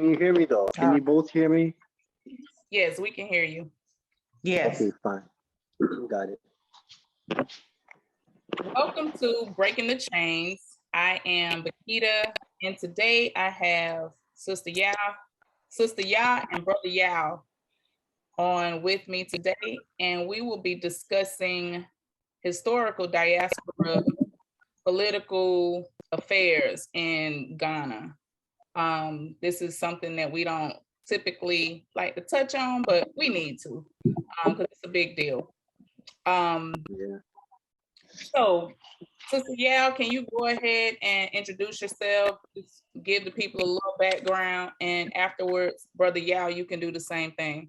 Can you hear me though? Can you both hear me? Yes, we can hear you. Yes. Okay, fine. Got it. Welcome to Breaking the Chains. I am Bakita, and today I have Sister Ya, and Brother Yao on with me today, and we will be discussing historical diaspora political affairs in Ghana. This is something that we don't typically like to touch on, but we need to because it's a big deal. Yeah. So, Sister Yao, can you go ahead and introduce yourself? Just give the people a little background, and afterwards, Brother Yao, you can do the same thing.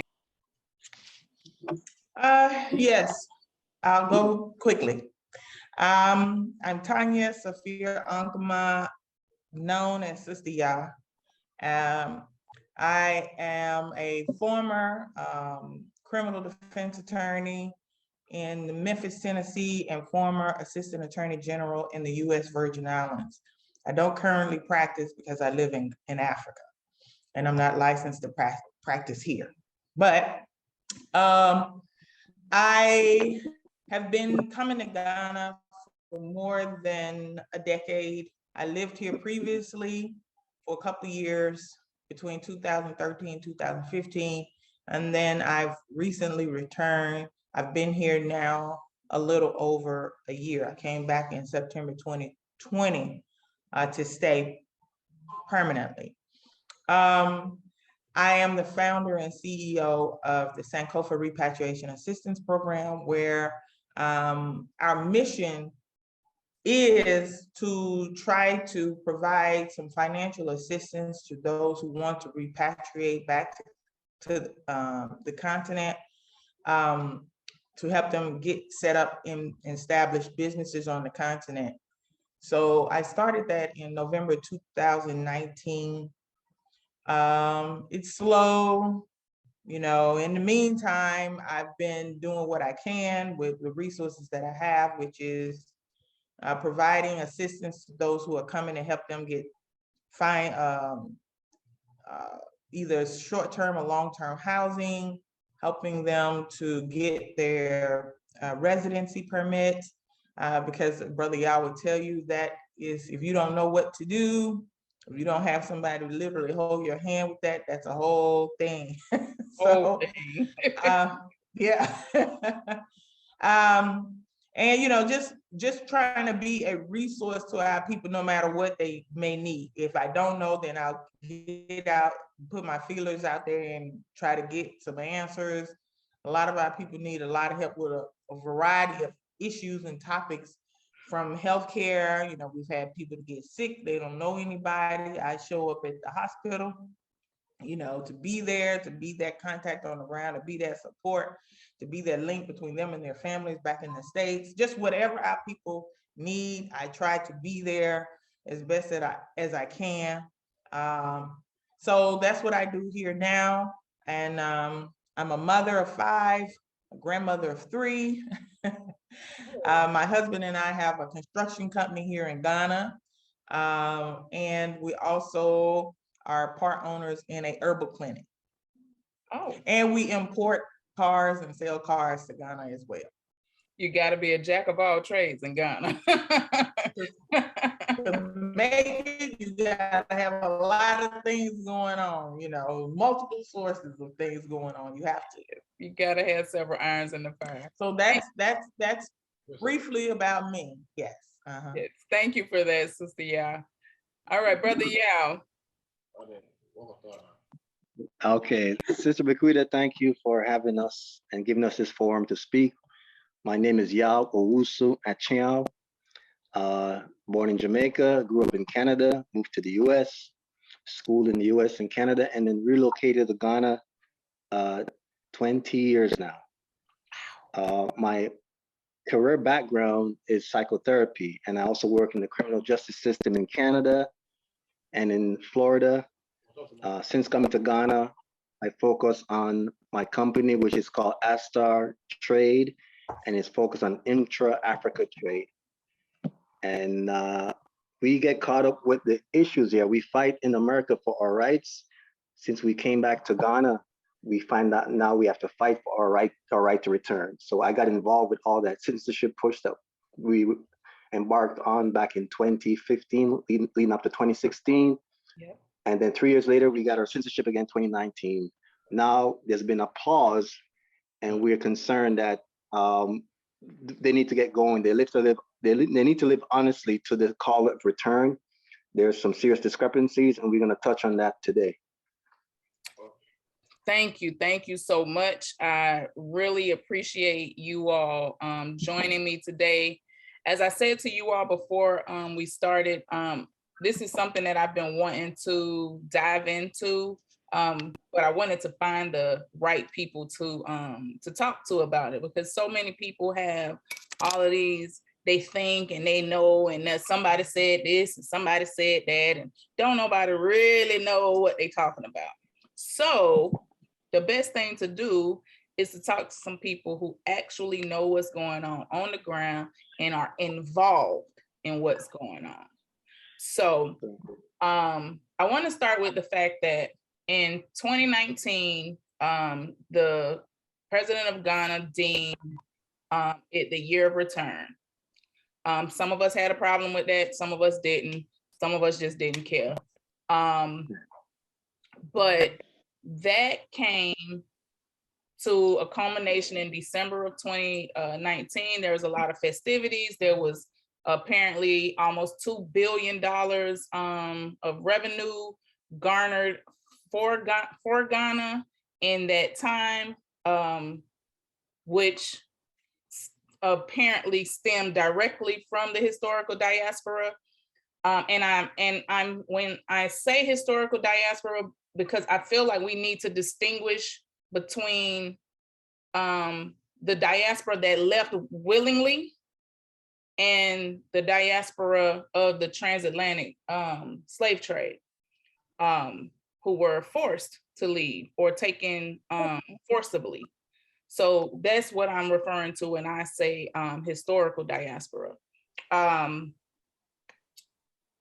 Yes, I'll go quickly. I'm Tanya Safir Ankama, known as Sister Ya. I am a former criminal defense attorney in Memphis, Tennessee, and former assistant attorney general in the U.S. Virgin Islands. I don't currently practice because I live in Africa, and I'm not licensed to practice here. But I have been coming to Ghana for more than a decade. I lived here previously for a couple of years between 2013, 2015, and then I've recently returned. I've been here now a little over a year. I came back in September 2020 to stay permanently. I am the founder and CEO of the Sankofa Repatriation Assistance Program, where our mission is to try to provide some financial assistance to those who want to repatriate back to the continent, to help them get set up and establish businesses on the continent. So I started that in November 2019. It's slow, you know. In the meantime, I've been doing what I can with the resources that I have, which is providing assistance to those who are coming to help them get either short-term or long-term housing, helping them to get their residency permit, because Brother Yao will tell you that is, if you don't know what to do, if you don't have somebody to literally hold your hand with that, that's a whole thing. So, yeah. And you know, just trying to be a resource to our people, no matter what they may need. If I don't know, then I'll get out, put my feelers out there, and try to get some answers. A lot of our people need a lot of help with a variety of issues and topics, from healthcare. You know, we've had people to get sick, they don't know anybody. I show up at the hospital, you know, to be there, to be that contact on the ground, to be that support, to be that link between them and their families back in the States. Just whatever our people need, I try to be there as best as I can. So that's what I do here now. And I'm a mother of 5, a grandmother of 3. My husband and I have a construction company here in Ghana. And we also are part owners in a herbal clinic. Oh. And we import cars and sell cars to Ghana as well. You got to be a jack of all trades in Ghana. To make it, you got to have a lot of things going on, you know, multiple sources of things going on. You have to. You got to have several irons in the fire. So that's briefly about me. Yes. Yes. Thank you for that, Sister Yao. All right, Brother Yao. Okay, Sister Bakita, thank you for having us and giving us this forum to speak. My name is Yao Owusu Achiao. Born in Jamaica, grew up in Canada, moved to the US, schooled in the US and Canada, and then relocated to Ghana 20 years now. My career background is psychotherapy, and I also work in the criminal justice system in Canada and in Florida. Since coming to Ghana, I focus on my company, which is called Astar Trade, and it's focused on intra-Africa trade. And we get caught up with the issues here. We fight in America for our rights, since we came back to Ghana, we find out now we have to fight for our right to return. So I got involved with all that citizenship push that we embarked on back in 2015, leading up to 2016. Yep. And then 3 years later, we got our citizenship again, 2019. Now there's been a pause, and we're concerned that they need to get going. They need to live honestly to the call of return. There's some serious discrepancies, and we're going to touch on that today. Thank you so much. I really appreciate you all joining me today. As I said to you all before we started, this is something that I've been wanting to dive into, but I wanted to find the right people to talk to about it, because so many people have all of these, they think and they know, and that somebody said this and somebody said that, and don't nobody really know what they're talking about. So the best thing to do is to talk to some people who actually know what's going on the ground and are involved in what's going on. So I want to start with the fact that in 2019, the president of Ghana deemed it the year of return. Some of us had a problem with that. Some of us didn't. Some of us just didn't care. But that came to a culmination in December of 2019. There was a lot of festivities. There was apparently almost $2 billion of revenue garnered for Ghana in that time, which apparently stemmed directly from the historical diaspora. And I'm when I say historical diaspora, because I feel like we need to distinguish between the diaspora that left willingly and the diaspora of the transatlantic slave trade, who were forced to leave or taken forcibly. So that's what I'm referring to when I say historical diaspora.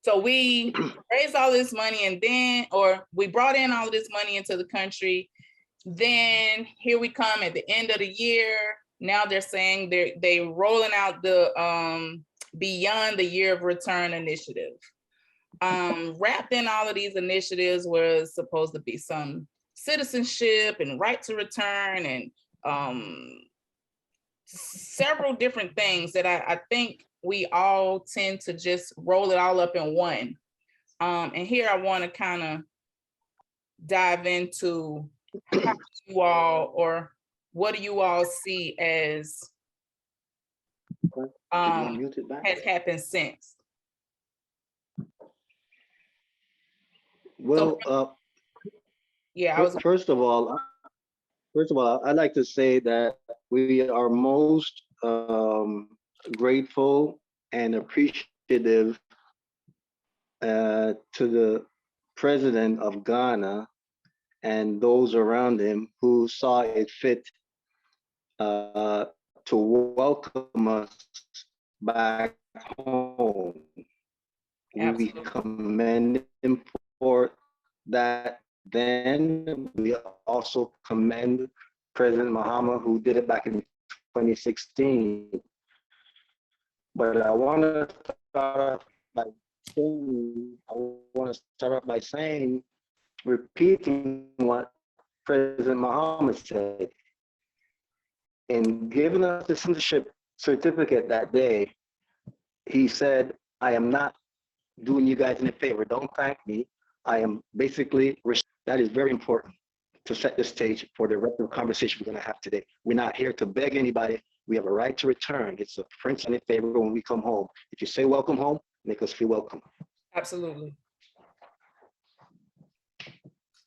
So we raised all this money, and then, or we brought in all of this money into the country. Then here we come at the end of the year. Now they're saying they rolling out the Beyond the Year of Return initiative. Wrapped in all of these initiatives was supposed to be some citizenship and right to return and several different things that I think we all tend to just roll it all up in one. And here I want to kind of dive into how you all, or what do you all see as has happened since? Well, yeah, first of all, I'd like to say that we are most grateful and appreciative to the president of Ghana and those around him who saw it fit to welcome us back home. Absolutely. We commend him for that then. We also commend President Mahama, who did it back in 2016. But I want to start off by saying, repeating what President Mahama said. In giving us the citizenship certificate that day, he said, I am not doing you guys any favor. Don't thank me. I am basically, that is very important to set the stage for the rest of the conversation we're going to have today. We're not here to beg anybody. We have a right to return. It's a prince and a favor when we come home. If you say welcome home, make us feel welcome. Absolutely.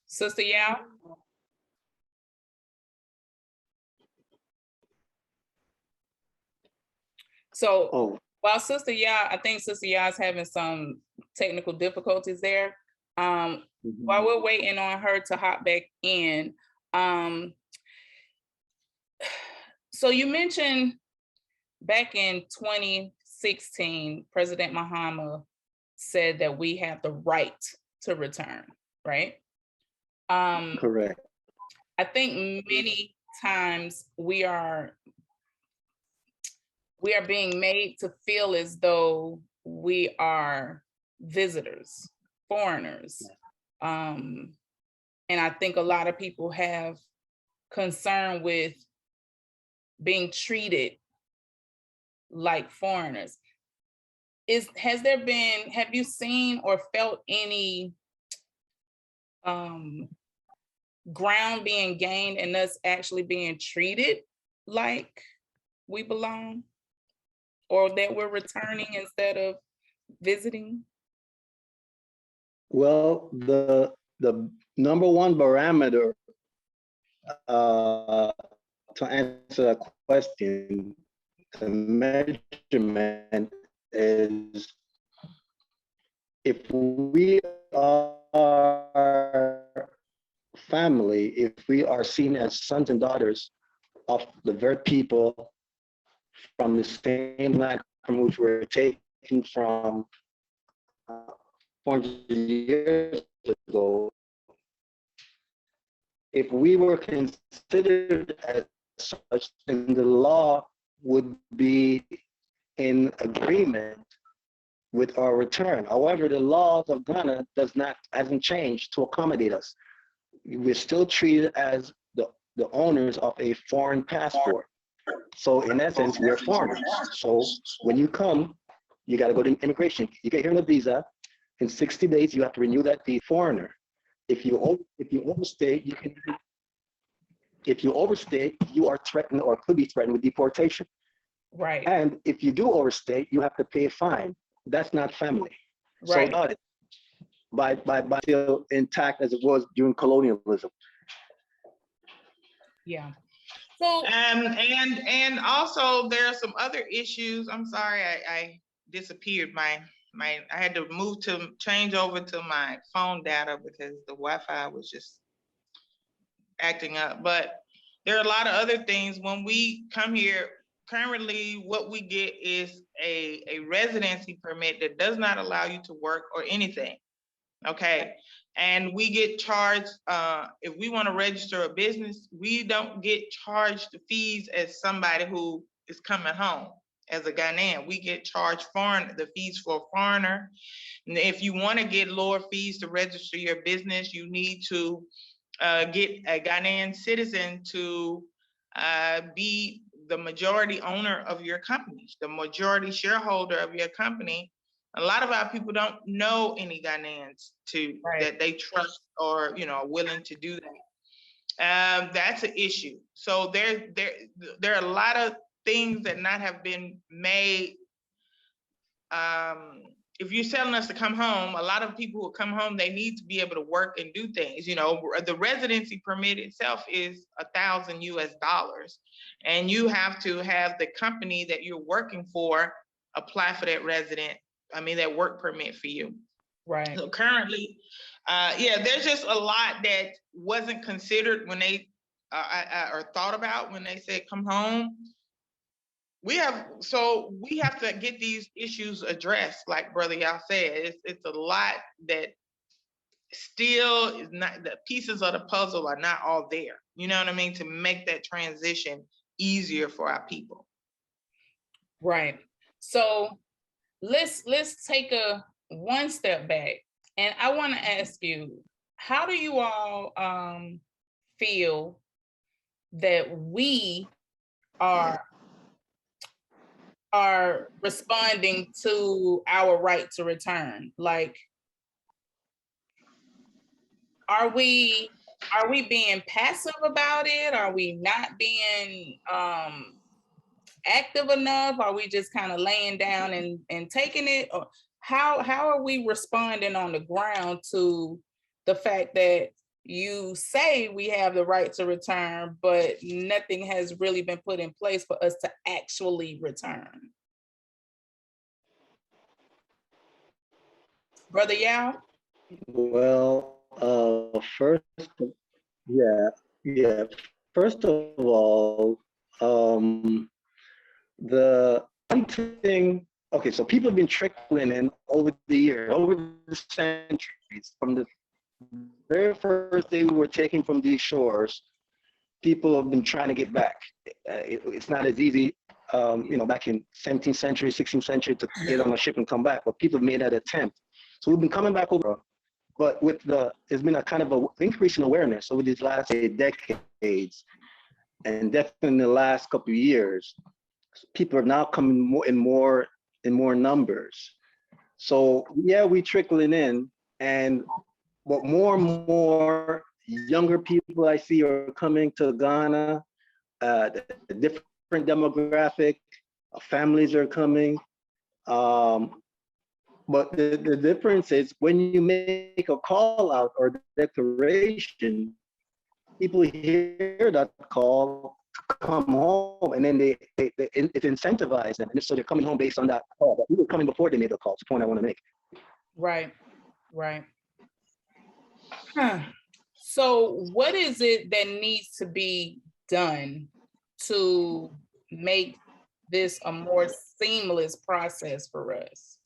Sister Yao? So while Sister Yao, I think Sister Yao is having some technical difficulties there. While we're waiting on her to hop back in, so you mentioned back in 2016, President Mahama said that we have the right to return, right? Correct. I think many times we are being made to feel as though we are visitors, foreigners. And I think a lot of people have concern with being treated like foreigners. Have you seen or felt any ground being gained and us actually being treated like we belong, or that we're returning instead of visiting? Well, the number one barometer to answer that question, the measurement is if we are family, if we are seen as sons and daughters of the very people from the same land from which we're taken from 400 years ago, if we were considered as such, then the law would be in agreement with our return. However, the laws of Ghana hasn't changed to accommodate us. We're still treated as the owners of a foreign passport. So in essence, we're foreigners. So when you come, you got to go to immigration. You get here on a visa. In 60 days, you have to renew that visa. Foreigner. If you overstay, you are threatened or could be threatened with deportation. Right. And if you do overstay, you have to pay a fine. That's not family. Right. So by still intact as it was during colonialism. Yeah. So and also there are some other issues. I'm sorry, I disappeared. I had to change over to my phone data because the Wi-Fi was just acting up. But there are a lot of other things. When we come here, currently what we get is a residency permit that does not allow you to work or anything. Okay. And we get charged, if we want to register a business, we don't get charged the fees as somebody who is coming home as a Ghanaian. We get charged the fees for a foreigner. And if you want to get lower fees to register your business, you need to get a Ghanaian citizen to be the majority owner of your company, the majority shareholder of your company. A lot of our people don't know any Ghanaians that they trust or are willing to do that. That's an issue. So there are a lot of things that not have been made. If you're telling us to come home, a lot of people who come home, they need to be able to work and do things. The residency permit itself is $1,000 US, and you have to have the company that you're working for apply for that that work permit for you. Right. So currently, there's just a lot that wasn't considered when they or thought about when they said come home. We have to get these issues addressed, like Brother Yao said. It's a lot that still is not, the pieces of the puzzle are not all there. You know what I mean? To make that transition easier for our people. Right. So let's take a one step back, and I want to ask you, how do you all feel that we are responding to our right to return? Like, are we being passive about it? Are we not being active enough? Are we just kind of laying down and taking it? Or how are we responding on the ground to the fact that you say we have the right to return, but nothing has really been put in place for us to actually return? Brother Yao? Well, first of all, the one thing, okay, so people have been trickling in over the years, over the centuries, from the very first day we were taken from these shores, people have been trying to get back. It's not as easy, back in 17th century, 16th century to get on a ship and come back, but people have made that attempt. So we've been coming back over, but there's been a kind of an increase in awareness over these last decades, and definitely in the last couple of years, people are now coming in more numbers. So yeah, we trickling in, but more and more younger people I see are coming to Ghana. The different demographic, families are coming. But the difference is when you make a call out or declaration, people hear that call, come home, and then it incentivizes them, and so they're coming home based on that call. But we were coming before they made the call. It's the point I want to make. Right. So what is it that needs to be done to make this a more seamless process for us?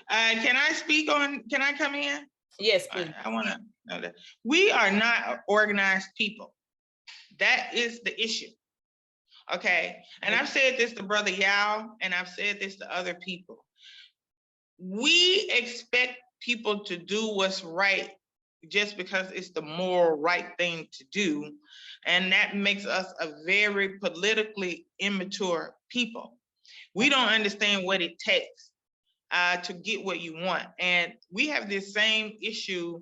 Can I come in? Yes, please. I want to know that we are not organized people. That is the issue. Okay. And I've said this to Brother Yao, and I've said this to other people. We expect people to do what's right just because it's the moral right thing to do. And that makes us a very politically immature people. We don't understand what it takes to get what you want. And we have this same issue.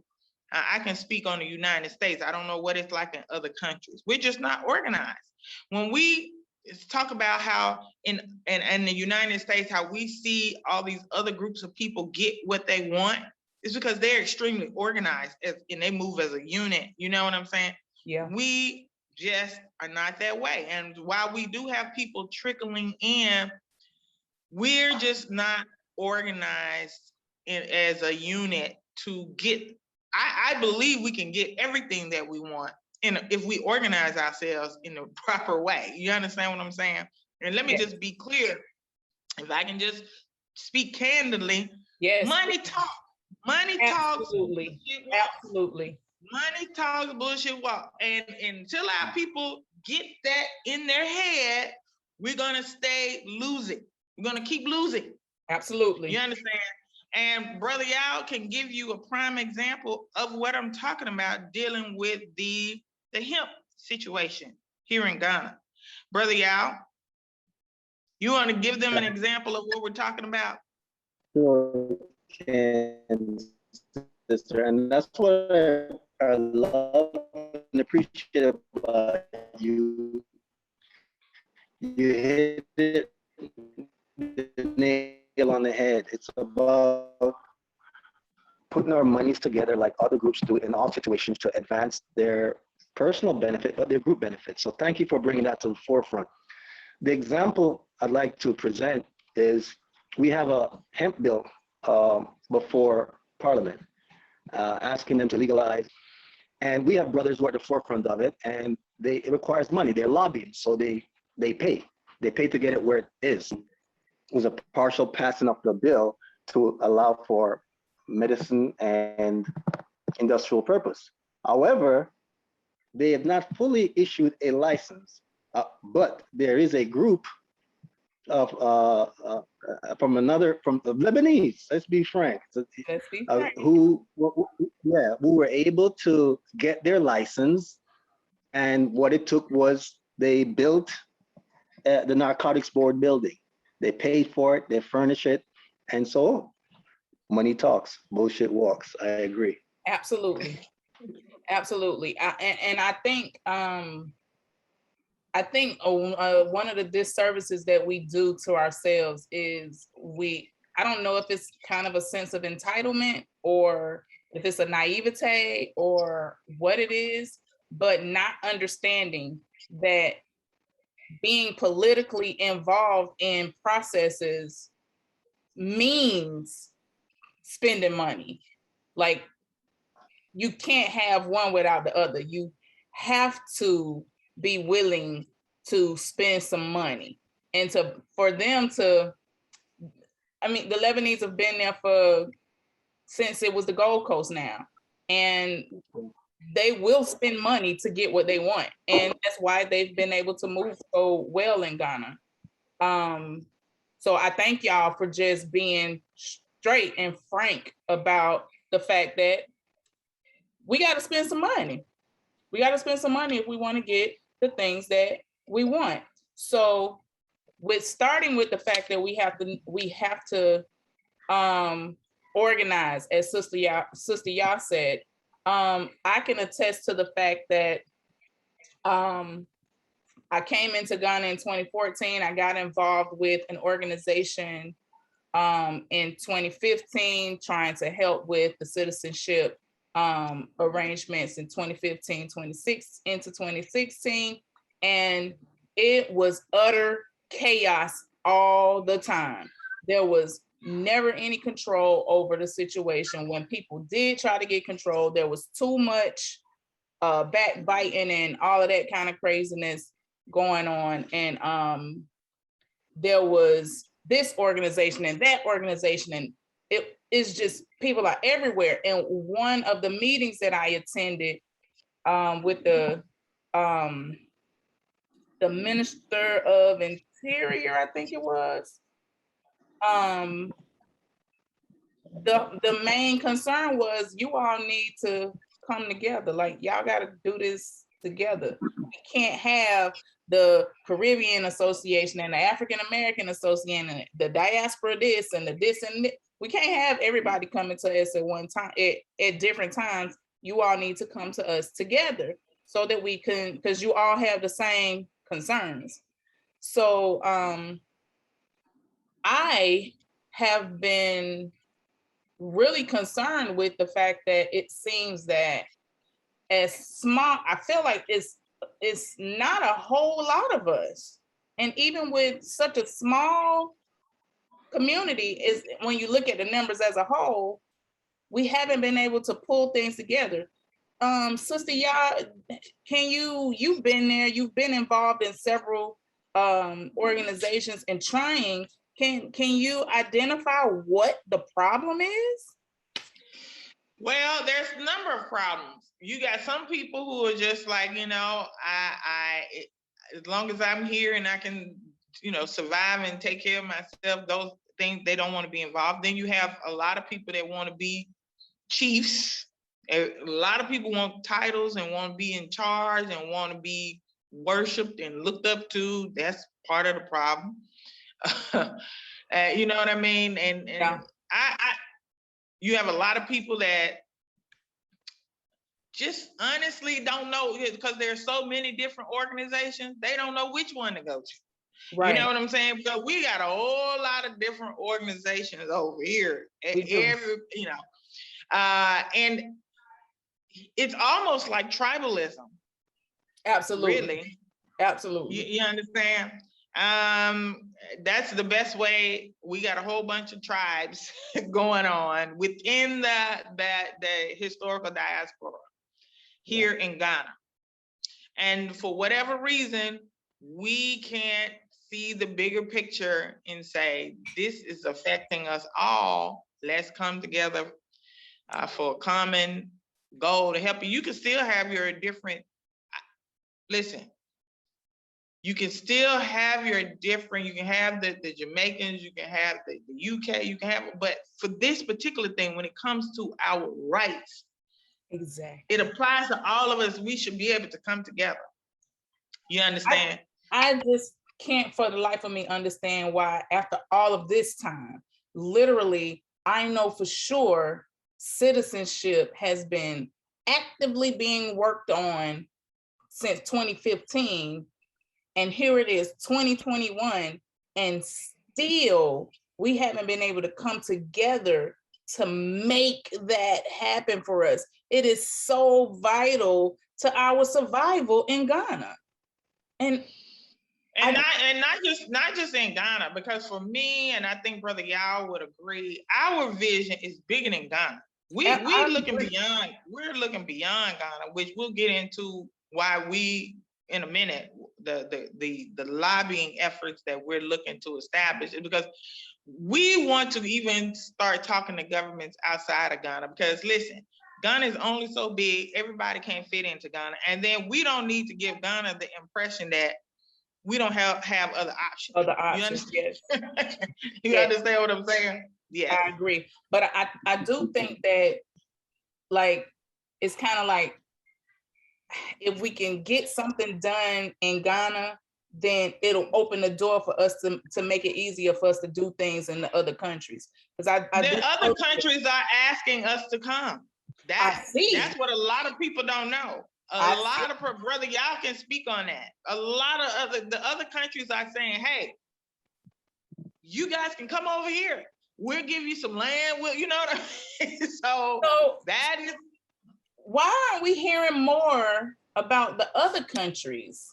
I can speak on the United States. I don't know what it's like in other countries. We're just not organized. When we talk about how in the United States, how we see all these other groups of people get what they want, it's because they're extremely organized and they move as a unit. You know what I'm saying? Yeah. We just are not that way. And while we do have people trickling in, we're just not organized as a unit to get. I believe we can get everything that we want if we organize ourselves in the proper way. You understand what I'm saying? And let me just be clear. If I can just speak candidly, yes. Money talks. Money Absolutely. talks. Absolutely. Money talks, bullshit walk. And until our people get that in their head, we're gonna stay losing. We're gonna keep losing. Absolutely. You understand? And Brother Yao can give you a prime example of what I'm talking about dealing with the hemp situation here in Ghana. Brother Yao, you want to give them an example of what we're talking about? Sure, and sister, and that's what I love and appreciate about you. You hit it the nail on the head. It's about putting our monies together like other groups do in all situations to advance their personal benefit, but their group benefit. So thank you for bringing that to the forefront. The example I'd like to present is we have a hemp bill before Parliament, asking them to legalize. And we have brothers who are at the forefront of it, and it requires money. They're lobbying, so they pay. They pay to get it where it is. It was a partial passing of the bill to allow for medicine and industrial purpose. However, they have not fully issued a license, but there is a group of from the Lebanese. Let's be frank. Who were able to get their license, and what it took was they built the Narcotics Board building. They paid for it, they furnish it, and so money talks, bullshit walks. I agree. Absolutely, absolutely. I think one of the disservices that we do to ourselves is I don't know if it's kind of a sense of entitlement or if it's a naivete or what it is, but not understanding that being politically involved in processes means spending money. Like, you can't have one without the other. You have the Lebanese have been there since it was the Gold Coast now. and they will spend money to get what they want. And that's why they've been able to move so well in Ghana. So I thank y'all for just being straight and frank about the fact that we got to spend some money. We got to spend some money if we want to get the things that we want. So with starting with the fact that we have to organize, as Sister Ya said, I can attest to the fact that I came into Ghana in 2014. I got involved with an organization in 2015, trying to help with the citizenship arrangements in 2015, 26 into 2016. And it was utter chaos all the time. There was never any control over the situation. When people did try to get control, there was too much backbiting and all of that kind of craziness going on. And there was this organization and that organization, and it is just, people are everywhere. And one of the meetings that I attended with the Minister of Interior, I think it was, the main concern was, you all need to come together. Like, y'all got to do this together. We can't have the Caribbean Association and the African American Association and the diaspora this and the this and that. We can't have everybody coming to us at one time, at different times. You all need to come to us together so that we can, because you all have the same concerns. So I have been really concerned with the fact that it seems that as small, I feel like it's not a whole lot of us. And even with such a small community, is when you look at the numbers as a whole, we haven't been able to pull things together. Sister Ya, you've been there, you've been involved in several organizations and trying, can you identify what the problem is? Well, there's a number of problems. You got some people who are just like, I as long as I'm here and I can, survive and take care of myself, those things, they don't want to be involved. Then you have a lot of people that want to be chiefs. A lot of people want titles and want to be in charge and want to be worshipped and looked up to. That's part of the problem. You know what I mean? And yeah. You have a lot of people that just honestly don't know, because there's so many different organizations, they don't know which one to go to. Right. You know what I'm saying? Because we got a whole lot of different organizations over here. And it's almost like tribalism. Absolutely. Really. Absolutely. You understand? That's the best way. We got a whole bunch of tribes going on within the historical diaspora here in Ghana. And for whatever reason, we can't see the bigger picture and say, this is affecting us all. Let's come together for a common goal to help you. You can still have your different, listen, you can still have your different, you can have the Jamaicans, you can have the UK, you can have, but for this particular thing, when it comes to our rights, exactly, it applies to all of us. We should be able to come together. You understand? I just can't for the life of me understand why, after all of this time, literally, I know for sure citizenship has been actively being worked on since 2015. And here it is, 2021, and still we haven't been able to come together to make that happen for us. It is so vital to our survival in Ghana. And not just in Ghana, because for me, and I think Brother Yao would agree, our vision is bigger than Ghana. We're looking beyond Ghana, which we'll get into why we, in a minute, the lobbying efforts that we're looking to establish, because we want to even start talking to governments outside of Ghana. Because listen, Ghana is only so big, everybody can't fit into Ghana. And then we don't need to give Ghana the impression that we don't have other options. Other options, yes. You Yes. understand what I'm saying? Yeah. I agree. But I do think that, like, it's kind of like, if we can get something done in Ghana, then it'll open the door for us to make it easier for us to do things in the other countries. Because the other countries are asking us to come. I see. That's what a lot of people don't know. A lot of brother, y'all can speak on that. A lot of the other countries are saying, hey, you guys can come over here. We'll give you some land. You know what I mean? So that is. Why aren't we hearing more about the other countries?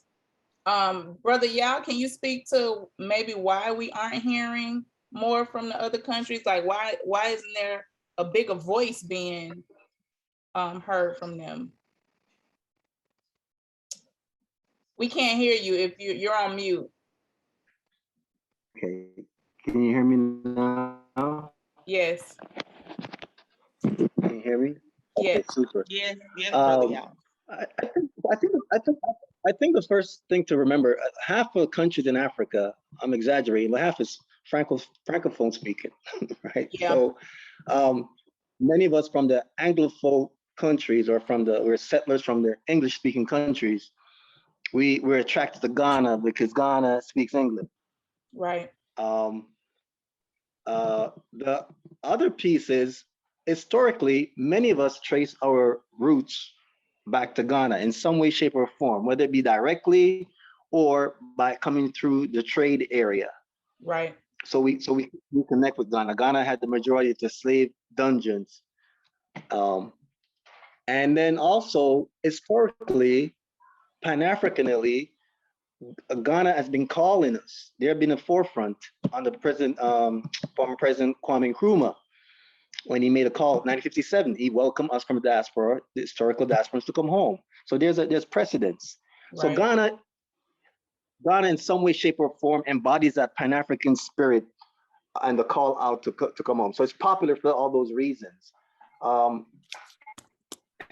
Brother Yao, can you speak to maybe why we aren't hearing more from the other countries? Like, why isn't there a bigger voice being heard from them? We can't hear you if you're on mute. Okay, can you hear me now? Yes. Can you hear me? Yes. Okay, super. Yes, brother Yao. I think the first thing to remember, half of countries in Africa, I'm exaggerating, but half is francophone speaking, right? Yeah. So many of us from the Anglophone countries, or we're settlers from the English speaking countries, we're attracted to Ghana because Ghana speaks English. Right. The other piece is, historically, many of us trace our roots back to Ghana in some way, shape, or form, whether it be directly or by coming through the trade area. Right. So we connect with Ghana. Ghana had the majority of the slave dungeons. And then also, historically, Pan-Africanally, Ghana has been calling us. They have been a forefront under former President Kwame Nkrumah. When he made a call in 1957, he welcomed us from the diaspora, the historical diasporans, to come home. So there's precedence. Right. So Ghana in some way, shape, or form embodies that Pan-African spirit and the call out to come home. So it's popular for all those reasons.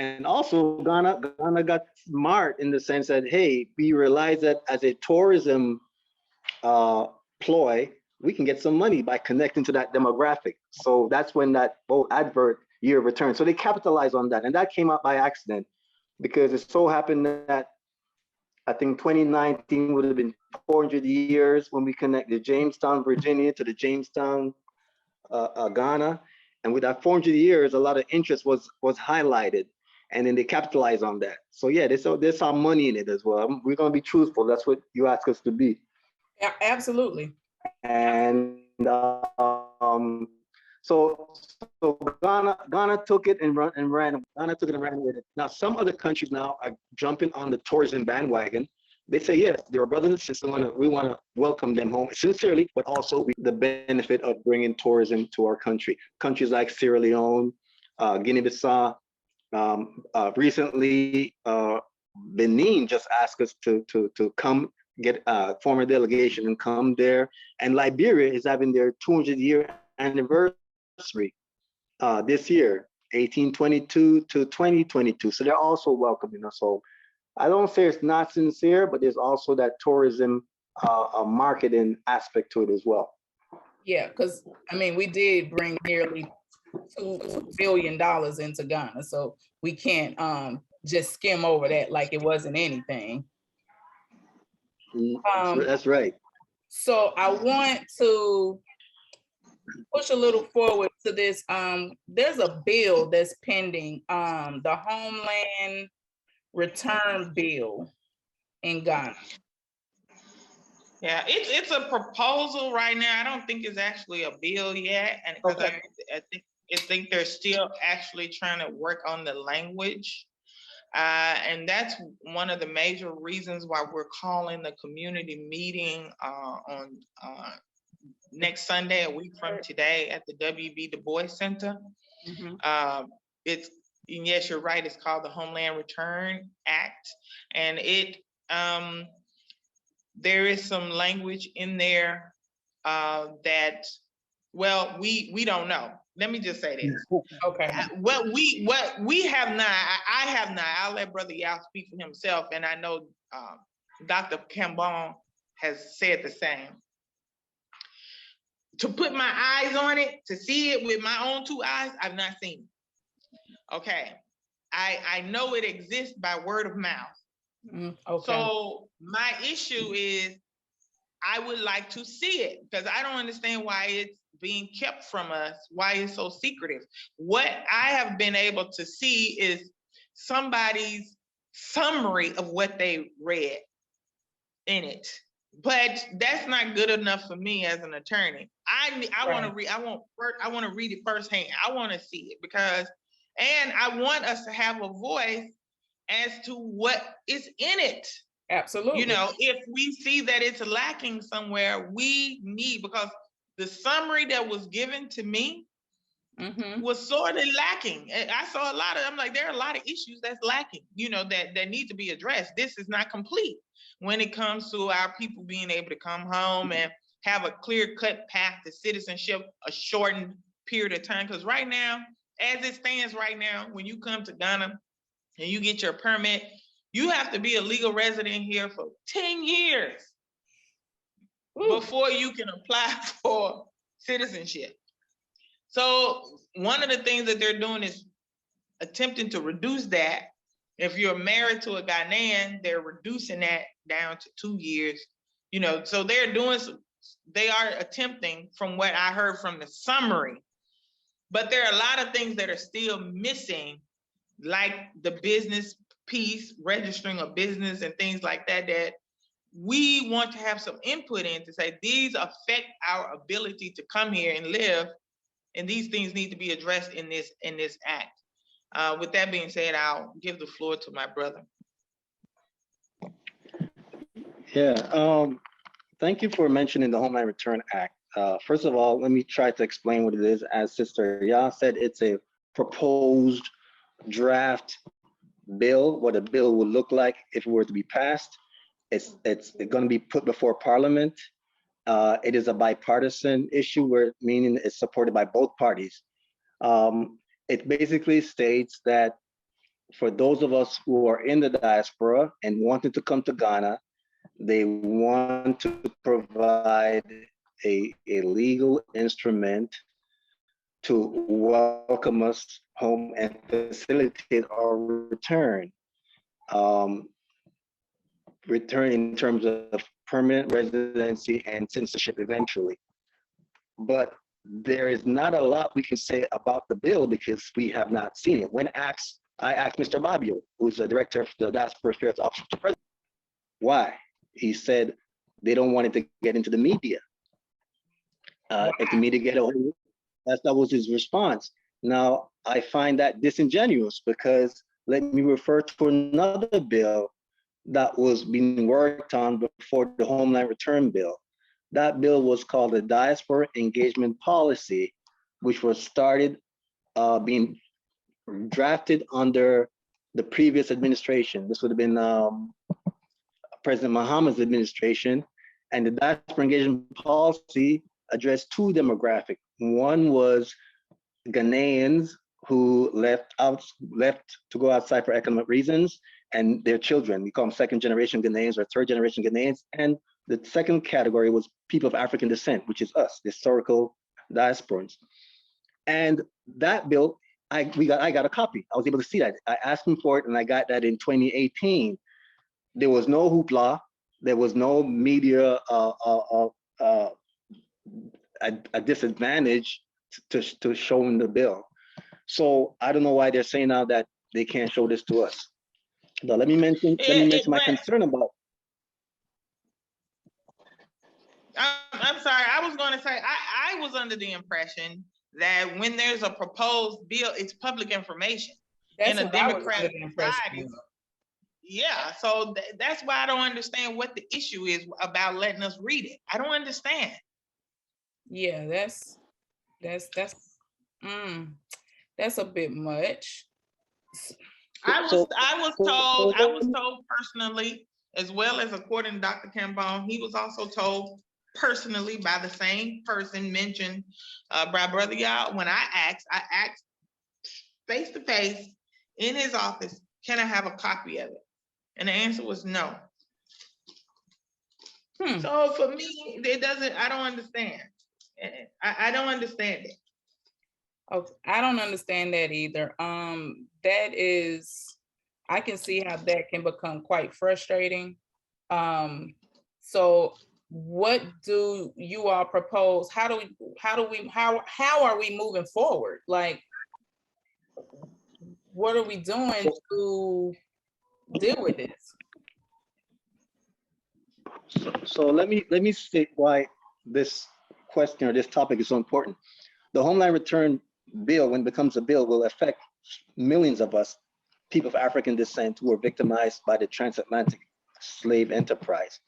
And also Ghana got smart in the sense that, hey, we realize that as a tourism ploy, we can get some money by connecting to that demographic. So that's when that whole advert, year of return. So they capitalized on that. And that came out by accident, because it so happened that I think 2019 would have been 400 years when we connected Jamestown, Virginia to the Jamestown, Ghana. And with that 400 years, a lot of interest was highlighted. And then they capitalized on that. So yeah, there's some money in it as well. We're gonna be truthful. That's what you ask us to be. Yeah, absolutely. And so Ghana took it and ran. Ghana took it and ran with it. Now some other countries now are jumping on the tourism bandwagon. They say, yes, they're brothers and sisters. We want to welcome them home sincerely, but also the benefit of bringing tourism to our country. Countries like Sierra Leone, Guinea-Bissau, recently Benin just asked us to come get a former delegation and come there. And Liberia is having their 200-year anniversary this year, 1822 to 2022. So they're also welcoming us home. I don't say it's not sincere, but there's also that tourism marketing aspect to it as well. Yeah, because I mean, we did bring nearly $2 billion into Ghana, so we can't just skim over that like it wasn't anything. That's right. So I want to push a little forward to this. There's a bill that's pending, the Homeland Return Bill in Ghana. Yeah, it's a proposal right now. I don't think it's actually a bill yet, and because Okay. I think they're still actually trying to work on the language. And that's one of the major reasons why we're calling the community meeting on next Sunday, a week from today, at the W.B. Du Bois Center. Mm-hmm. Yes, you're right. It's called the Homeland Return Act, and there is some language in there that, well, we don't know. Let me just say this. Okay. What we have not, I have not, I'll let Brother Yao speak for himself, and I know Dr. Cambon has said the same. To put my eyes on it, to see it with my own two eyes, I've not seen it. Okay. I know it exists by word of mouth. Okay. So my issue is I would like to see it because I don't understand why it's being kept from us, why it's so secretive. What I have been able to see is somebody's summary of what they read in it. But that's not good enough for me as an attorney. I want to read. I want to read it firsthand. I want to see it and I want us to have a voice as to what is in it. Absolutely. You know, if we see that it's lacking somewhere, we need, because the summary that was given to me was sort of lacking. I saw a lot of, I'm like, there are a lot of issues that's lacking, you know, that need to be addressed. This is not complete when it comes to our people being able to come home and have a clear-cut path to citizenship, a shortened period of time. Because right now, as it stands right now, when you come to Ghana and you get your permit, you have to be a legal resident here for 10 years before you can apply for citizenship. So one of the things that they're doing is attempting to reduce that. If you're married to a Ghanaian, they're reducing that down to 2 years. You know, so they are attempting, from what I heard from the summary, but there are a lot of things that are still missing, like the business piece, registering a business and things like that, that we want to have some input in to say these affect our ability to come here and live, and these things need to be addressed in this act. With that being said, I'll give the floor to my brother. Yeah, thank you for mentioning the Homeland Return Act. First of all, let me try to explain what it is. As Sister Ya said, it's a proposed draft bill, what a bill would look like if it were to be passed. It's going to be put before Parliament. It is a bipartisan issue, meaning it's supported by both parties. It basically states that for those of us who are in the diaspora and wanting to come to Ghana, they want to provide a legal instrument to welcome us home and facilitate our return. Return in terms of permanent residency and citizenship eventually. But there is not a lot we can say about the bill because we have not seen it. I asked Mr. Babio, who's the director of the Diaspora Affairs Office of the President, why? He said they don't want it to get into the media. If the media get a hold of it, that was his response. Now, I find that disingenuous because let me refer to another bill that was being worked on before the Homeland Return Bill. That bill was called the Diaspora Engagement Policy, which was started being drafted under the previous administration. This would have been President Muhammad's administration, and the Diaspora Engagement Policy addressed two demographics. One was Ghanaians who left to go outside for economic reasons, and their children. We call them second-generation Ghanaians or third-generation Ghanaians. And the second category was people of African descent, which is us, the historical diasporans. And that bill, I got a copy. I was able to see that. I asked him for it, and I got that in 2018. There was no hoopla. There was no media a disadvantage to showing the bill. So I don't know why they're saying now that they can't show this to us. But let me mention my concern about. I'm sorry. I was going to say I was under the impression that when there's a proposed bill, it's public information in a democratic society. Yeah, so that's why I don't understand what the issue is about letting us read it. I don't understand. Yeah, that's a bit much. I was told personally, as well as according to Dr. Cambon, he was also told personally by the same person mentioned by Brother Y'all. When I asked face to face in his office, can I have a copy of it? And the answer was no. So for me, I don't understand. I don't understand it. Okay, I don't understand that either. That is, I can see how that can become quite frustrating. So what do you all propose? How are we moving forward? Like, what are we doing to deal with this? So let me state why this question or this topic is so important. The Homeland Return Bill, when it becomes a bill, will affect millions of us, people of African descent, who were victimized by the transatlantic slave enterprise.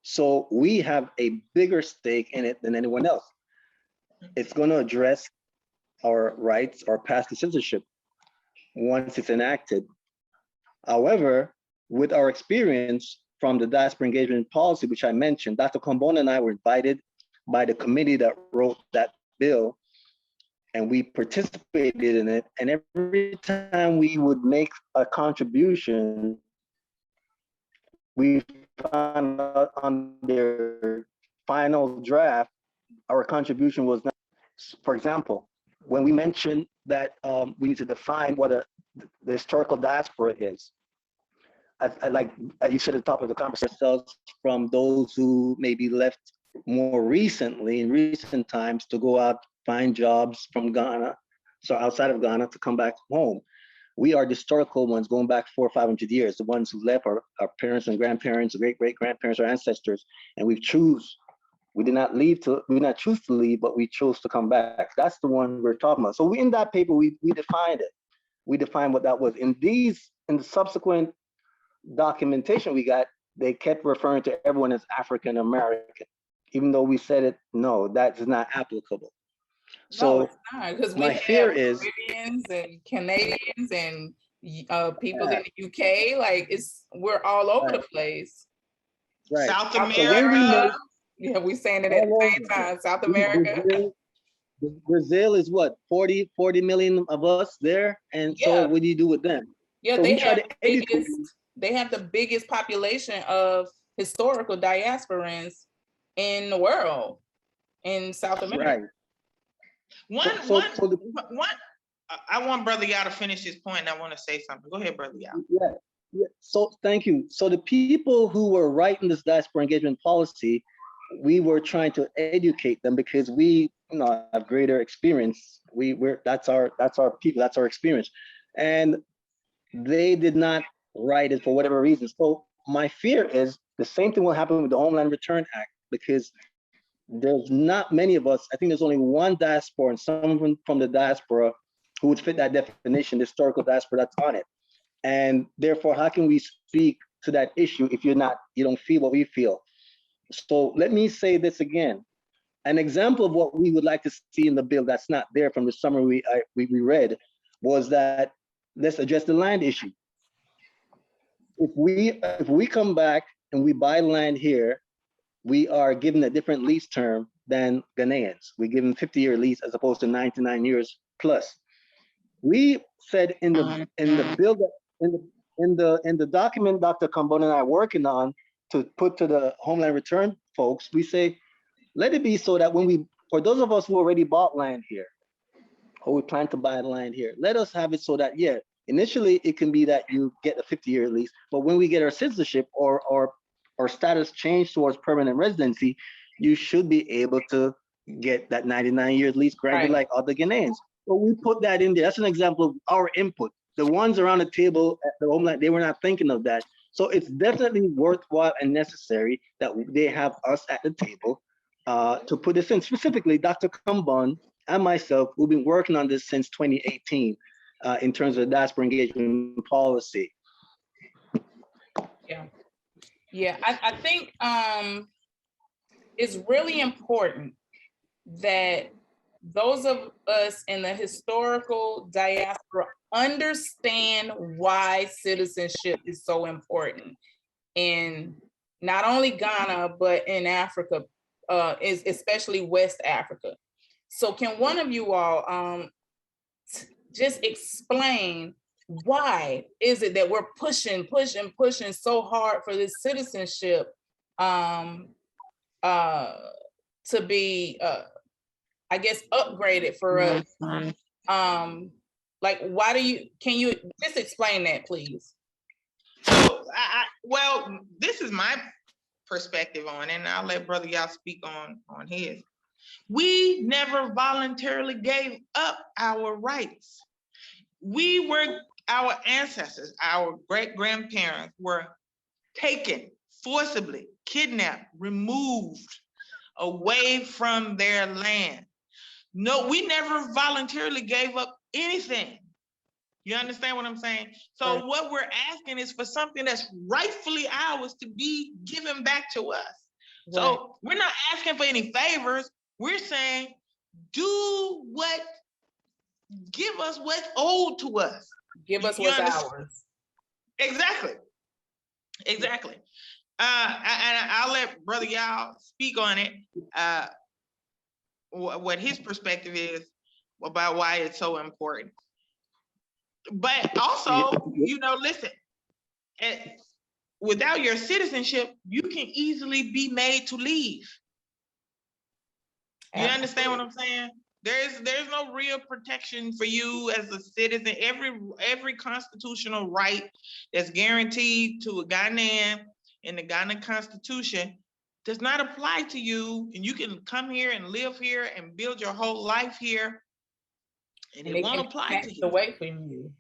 So we have a bigger stake in it than anyone else. It's going to address our rights, our path to citizenship once it's enacted. However, with our experience from the diaspora engagement policy, which I mentioned, Dr. Combona and I were invited by the committee that wrote that bill, and we participated in it. And every time we would make a contribution, we found out on their final draft, our contribution was not. For example, when we mentioned that we need to define what the historical diaspora is, I like you said at the top of the conversation, ourselves from those who maybe left more recently in recent times to go out, find jobs from Ghana, so outside of Ghana, to come back home. We are the historical ones going back 400 or 500 years, the ones who left our parents and grandparents, great-great-grandparents, our ancestors, and we did not choose to leave, but we chose to come back. That's the one we're talking about. So in that paper, we defined it. We defined what that was. In the subsequent documentation we got, they kept referring to everyone as African American, even though we said it, no, that is not applicable. So no, it's not, because my fear is Caribbeans and Canadians and people in the UK, like we're all over the place. Right. South So America. We saying it at the same time. South America. Brazil is what, 40 million of us there, and so what do you do with them? Yeah, so they have the biggest population of historical diasporans in the world in South America. Right. I want Brother Yao to finish his point, and I want to say something. Go ahead, Brother Yao. Yeah. So thank you. So the people who were writing this diaspora engagement policy, we were trying to educate them because we have greater experience. That's our people, that's our experience. And they did not write it for whatever reason. So my fear is the same thing will happen with the Homeland Return Act, because there's not many of us. I think there's only one diaspora and someone from the diaspora who would fit that definition, the historical diaspora, that's on it. And therefore, how can we speak to that issue if you don't feel what we feel? So let me say this again. An example of what we would like to see in the bill that's not there from the summary we read was that let's address the land issue. If we come back and we buy land here, we are given a different lease term than Ghanaians. We give them 50-year lease as opposed to 99 years plus. We said in the bill that in the document Dr. Combona and I are working on to put to the Homeland Return folks, we say, let it be so that for those of us who already bought land here, or we plan to buy land here, let us have it so that, initially it can be that you get a 50-year lease, but when we get our citizenship or status changed towards permanent residency, you should be able to get that 99-year lease granted like other Ghanaians. So we put that in there. That's an example of our input. The ones around the table at the Homeland, they were not thinking of that. So it's definitely worthwhile and necessary that they have us at the table to put this in. Specifically, Dr. Kumbon and myself, we've been working on this since 2018 in terms of diaspora engagement policy. Yeah, I think it's really important that those of us in the historical diaspora understand why citizenship is so important in not only Ghana, but in Africa is especially West Africa. So can one of you all just explain why is it that we're pushing so hard for this citizenship to be I guess upgraded for us? Like, why can you just explain that, please? So well, this is my perspective on it, and I'll let Brother Yao speak on his. We never voluntarily gave up our rights. Our ancestors, our great-grandparents were taken forcibly, kidnapped, removed away from their land. No, we never voluntarily gave up anything. You understand what I'm saying? So right. What we're asking is for something that's rightfully ours to be given back to us. Right. So we're not asking for any favors. We're saying, give us what's owed to us. Give us what's ours. Exactly. And I'll let Brother Yao speak on it, what his perspective is about why it's so important. But also, listen, without your citizenship, you can easily be made to leave. You understand what I'm saying? There's no real protection for you as a citizen. Every constitutional right that's guaranteed to a Ghanaian in the Ghana Constitution does not apply to you, and you can come here and live here and build your whole life here, and it won't apply to you. Away from you.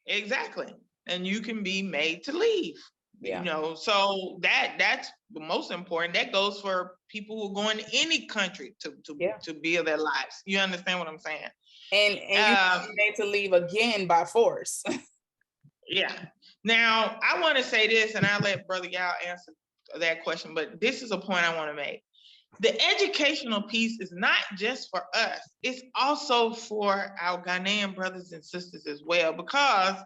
Exactly, and you can be made to leave. Yeah. So that's the most important. That goes for people who are going to any country to build their lives. You understand what I'm saying? And you can be made to leave again by force. Yeah. Now I want to say this, and I'll let Brother Yao answer that question, but this is a point I want to make. The educational piece is not just for us, it's also for our Ghanaian brothers and sisters as well, because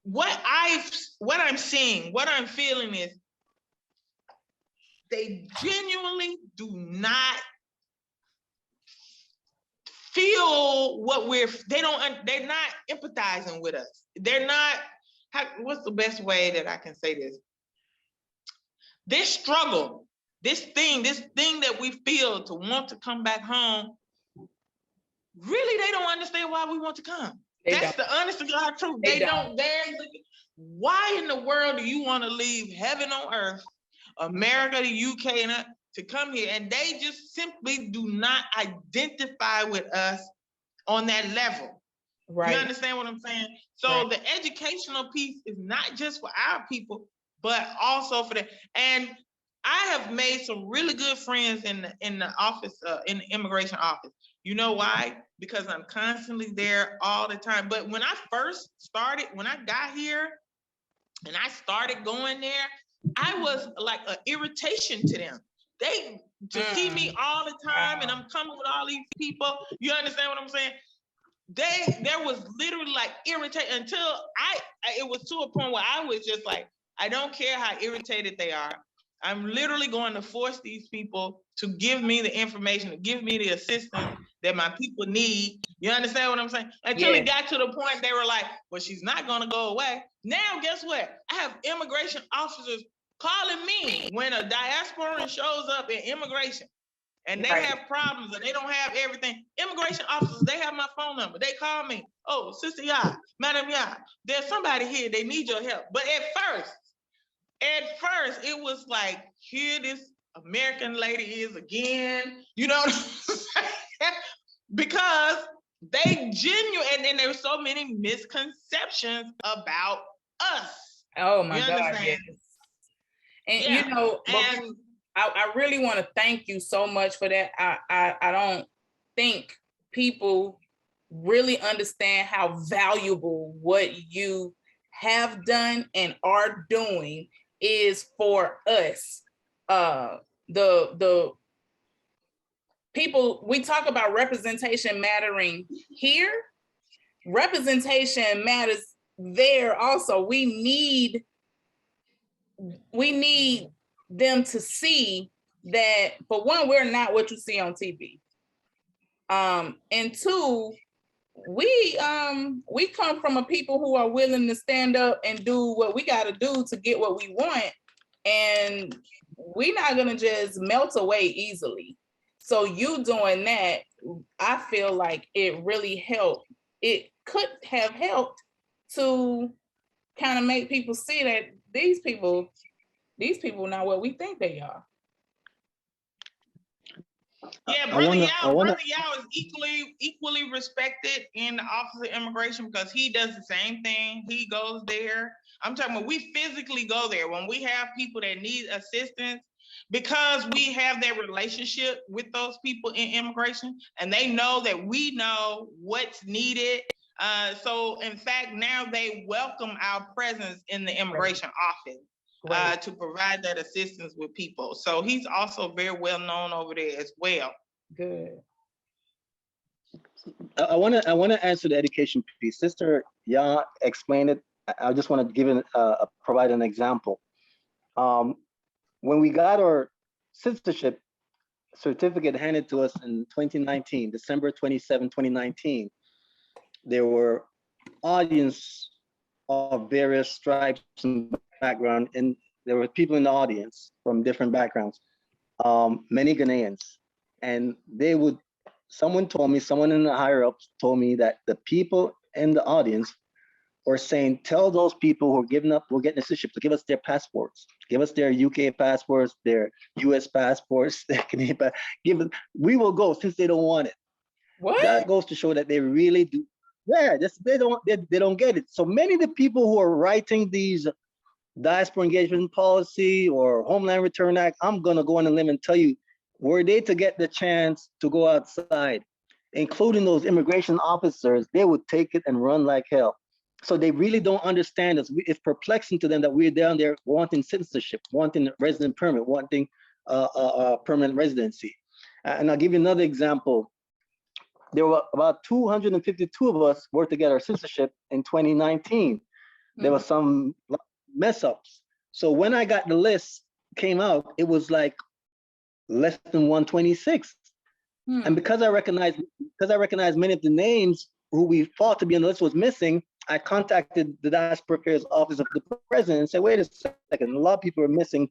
what I'm seeing, what I'm feeling is they genuinely do not feel they're not empathizing with us. They're not, what's the best way that I can say this? This struggle, this thing that we feel to want to come back home, really, they don't understand why we want to come. That's the honest to God truth. They don't. Why in the world do you want to leave heaven on earth, America, the UK, and to come here? And they just simply do not identify with us on that level. Right. You understand what I'm saying? So the educational piece is not just for our people, but also for them. And I have made some really good friends in the office, in the immigration office. You know why? Because I'm constantly there all the time. But when I first started, when I got here and I started going there, I was like an irritation to them. They see me all the time, and I'm coming with all these people. You understand what I'm saying? There was literally like irritation until it was to a point where I was just like, I don't care how irritated they are. I'm literally going to force these people to give me the information, to give me the assistance that my people need. You understand what I'm saying? Until it got to the point they were like, well, she's not going to go away. Now, guess what? I have immigration officers calling me when a diasporan shows up in immigration and they have problems and they don't have everything. Immigration officers, they have my phone number. They call me. Oh, Sister Ya, Madam Ya, there's somebody here. They need your help. But at first, it was like, here this American lady is again. You know what I'm saying? Because they genuinely, and there's so many misconceptions about us. Oh my God, yes. And I really want to thank you so much for that. I don't think people really understand how valuable what you have done and are doing is for us. The people, we talk about representation mattering here. Representation matters there also. We need them to see that, for one, we're not what you see on TV. And two, we come from a people who are willing to stand up and do what we got to do to get what we want, and we're not gonna just melt away easily. So you doing that, I feel like it really helped. It could have helped to kind of make people see that these people not what we think they are. Yeah, Brother Yao is equally respected in the Office of Immigration because he does the same thing. He goes there. I'm talking about we physically go there when we have people that need assistance, because we have that relationship with those people in immigration, and they know that we know what's needed. So in fact, now they welcome our presence in the immigration office to provide that assistance with people. So he's also very well known over there as well. Good. I want to answer the education piece. Sister Ya explained it. I just want to give provide an example. When we got our citizenship certificate handed to us in 2019, December 27, 2019, there were audience of various stripes and background, and there were people in the audience from different backgrounds, many Ghanaians, and someone in the higher ups told me that the people in the audience were saying, tell those people who are getting citizenship to give us their passports, give us their UK passports, their US passports, their Canadian passports, we will go since they don't want it. What? That goes to show that they really do. Yeah, they don't get it. So many of the people who are writing these diaspora engagement policy or Homeland Return Act, I'm gonna go on a limb and tell you, were they to get the chance to go outside, including those immigration officers, they would take it and run like hell. So they really don't understand us. It's perplexing to them that we're down there wanting citizenship, wanting a resident permit, wanting permanent residency. And I'll give you another example. There were about 252 of us worked to get our citizenship in 2019. There was some mess ups. So when I got the list came out, it was like less than 126. And because I recognized many of the names who we thought to be on the list was missing, I contacted the Diaspora Affairs Office of the President and said, wait a second, a lot of people are missing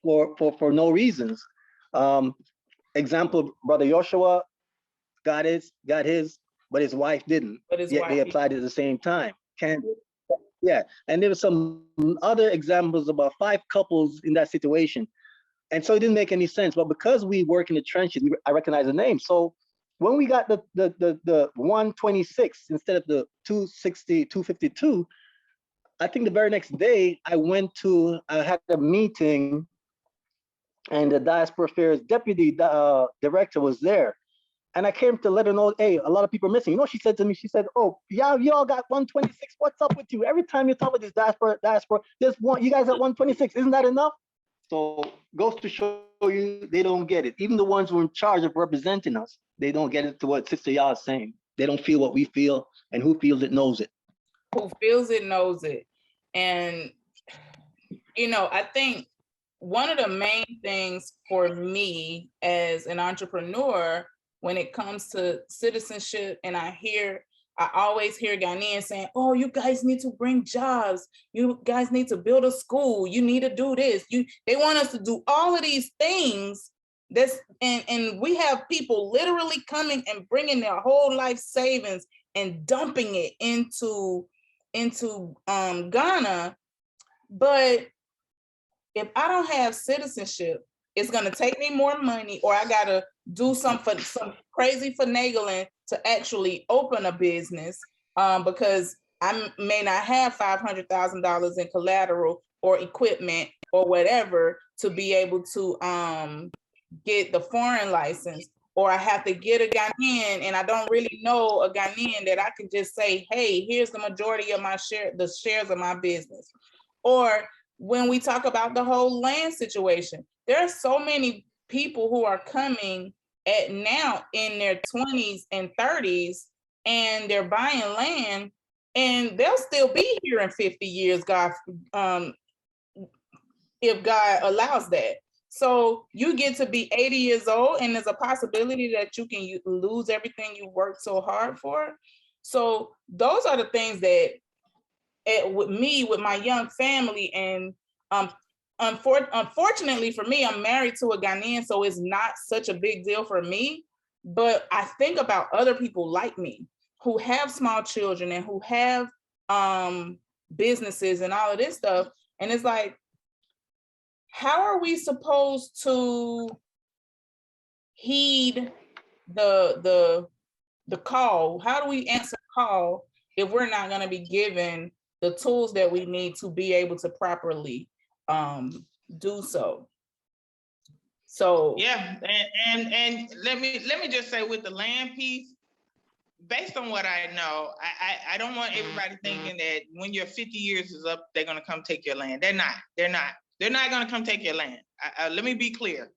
for no reasons. Example, Brother Joshua got his, but his wife didn't. Yet they applied at the same time. Yeah, and there were some other examples about 5 couples in that situation. And so it didn't make any sense. But because we work in the trenches, I recognize the name. So when we got the 126 instead of the 260, 252, I think the very next day I had a meeting, and the Diaspora Affairs Deputy Director was there. And I came to let her know, hey, a lot of people are missing. You know, she said to me, she said, oh, yeah, you all got 126. What's up with you? Every time you talk about this diaspora, there's one, you guys at 126. Isn't that enough? So goes to show you they don't get it. Even the ones who are in charge of representing us, they don't get it to what Sister Ya is saying. They don't feel what we feel, and who feels it knows it. Who feels it knows it. And, you know, I think one of the main things for me as an entrepreneur when it comes to citizenship, and I always hear Ghanaians saying, oh, you guys need to bring jobs. You guys need to build a school. You need to do this. They want us to do all of these things. And we have people literally coming and bringing their whole life savings and dumping it into Ghana. But if I don't have citizenship, it's gonna take me more money, or I gotta do some crazy finagling to actually open a business, because I may not have $500,000 in collateral or equipment or whatever to be able to get the foreign license, or I have to get a Ghanaian and I don't really know a Ghanaian that I can just say, hey, here's the majority of the shares of my business. Or when we talk about the whole land situation, there are so many people who are coming now in their 20s and 30s, and they're buying land, and they'll still be here in 50 years, God if God allows that. So you get to be 80 years old and there's a possibility that you can lose everything you worked so hard for. So those are the things that with me, with my young family, and unfortunately for me, I'm married to a Ghanaian, so it's not such a big deal for me. But I think about other people like me who have small children and who have businesses and all of this stuff. And it's like, how are we supposed to heed the call? How do we answer the call if we're not going to be given the tools that we need to be able to properly do so? So yeah, and let me just say with the land piece, based on what I know, I don't want everybody thinking that when your 50 years is up, they're gonna come take your land. They're not gonna come take your land. Let me be clear.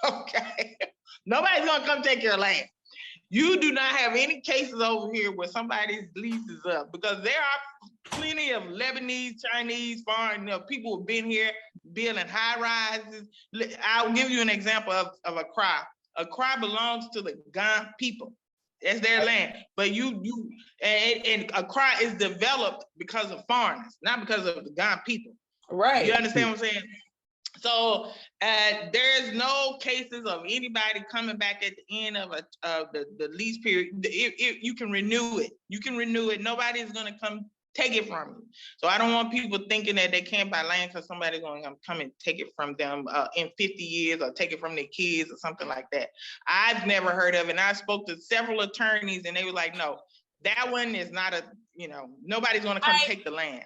Okay, nobody's gonna come take your land. You do not have any cases over here where somebody's lease is up, because there are plenty of Lebanese, Chinese, foreign people who've been here building high rises. I'll give you an example of Accra. Accra belongs to the Gan people. That's their land. But and Accra is developed because of foreigners, not because of the Gan people. Right. You understand what I'm saying? So there's no cases of anybody coming back at the end of the lease period. You can renew it. You can renew it. Nobody's going to come take it from you. So I don't want people thinking that they can't buy land because somebody's going to come and take it from them in 50 years or take it from their kids or something like that. I've never heard of it. And I spoke to several attorneys and they were like, no, that one is not nobody's going to come take the land.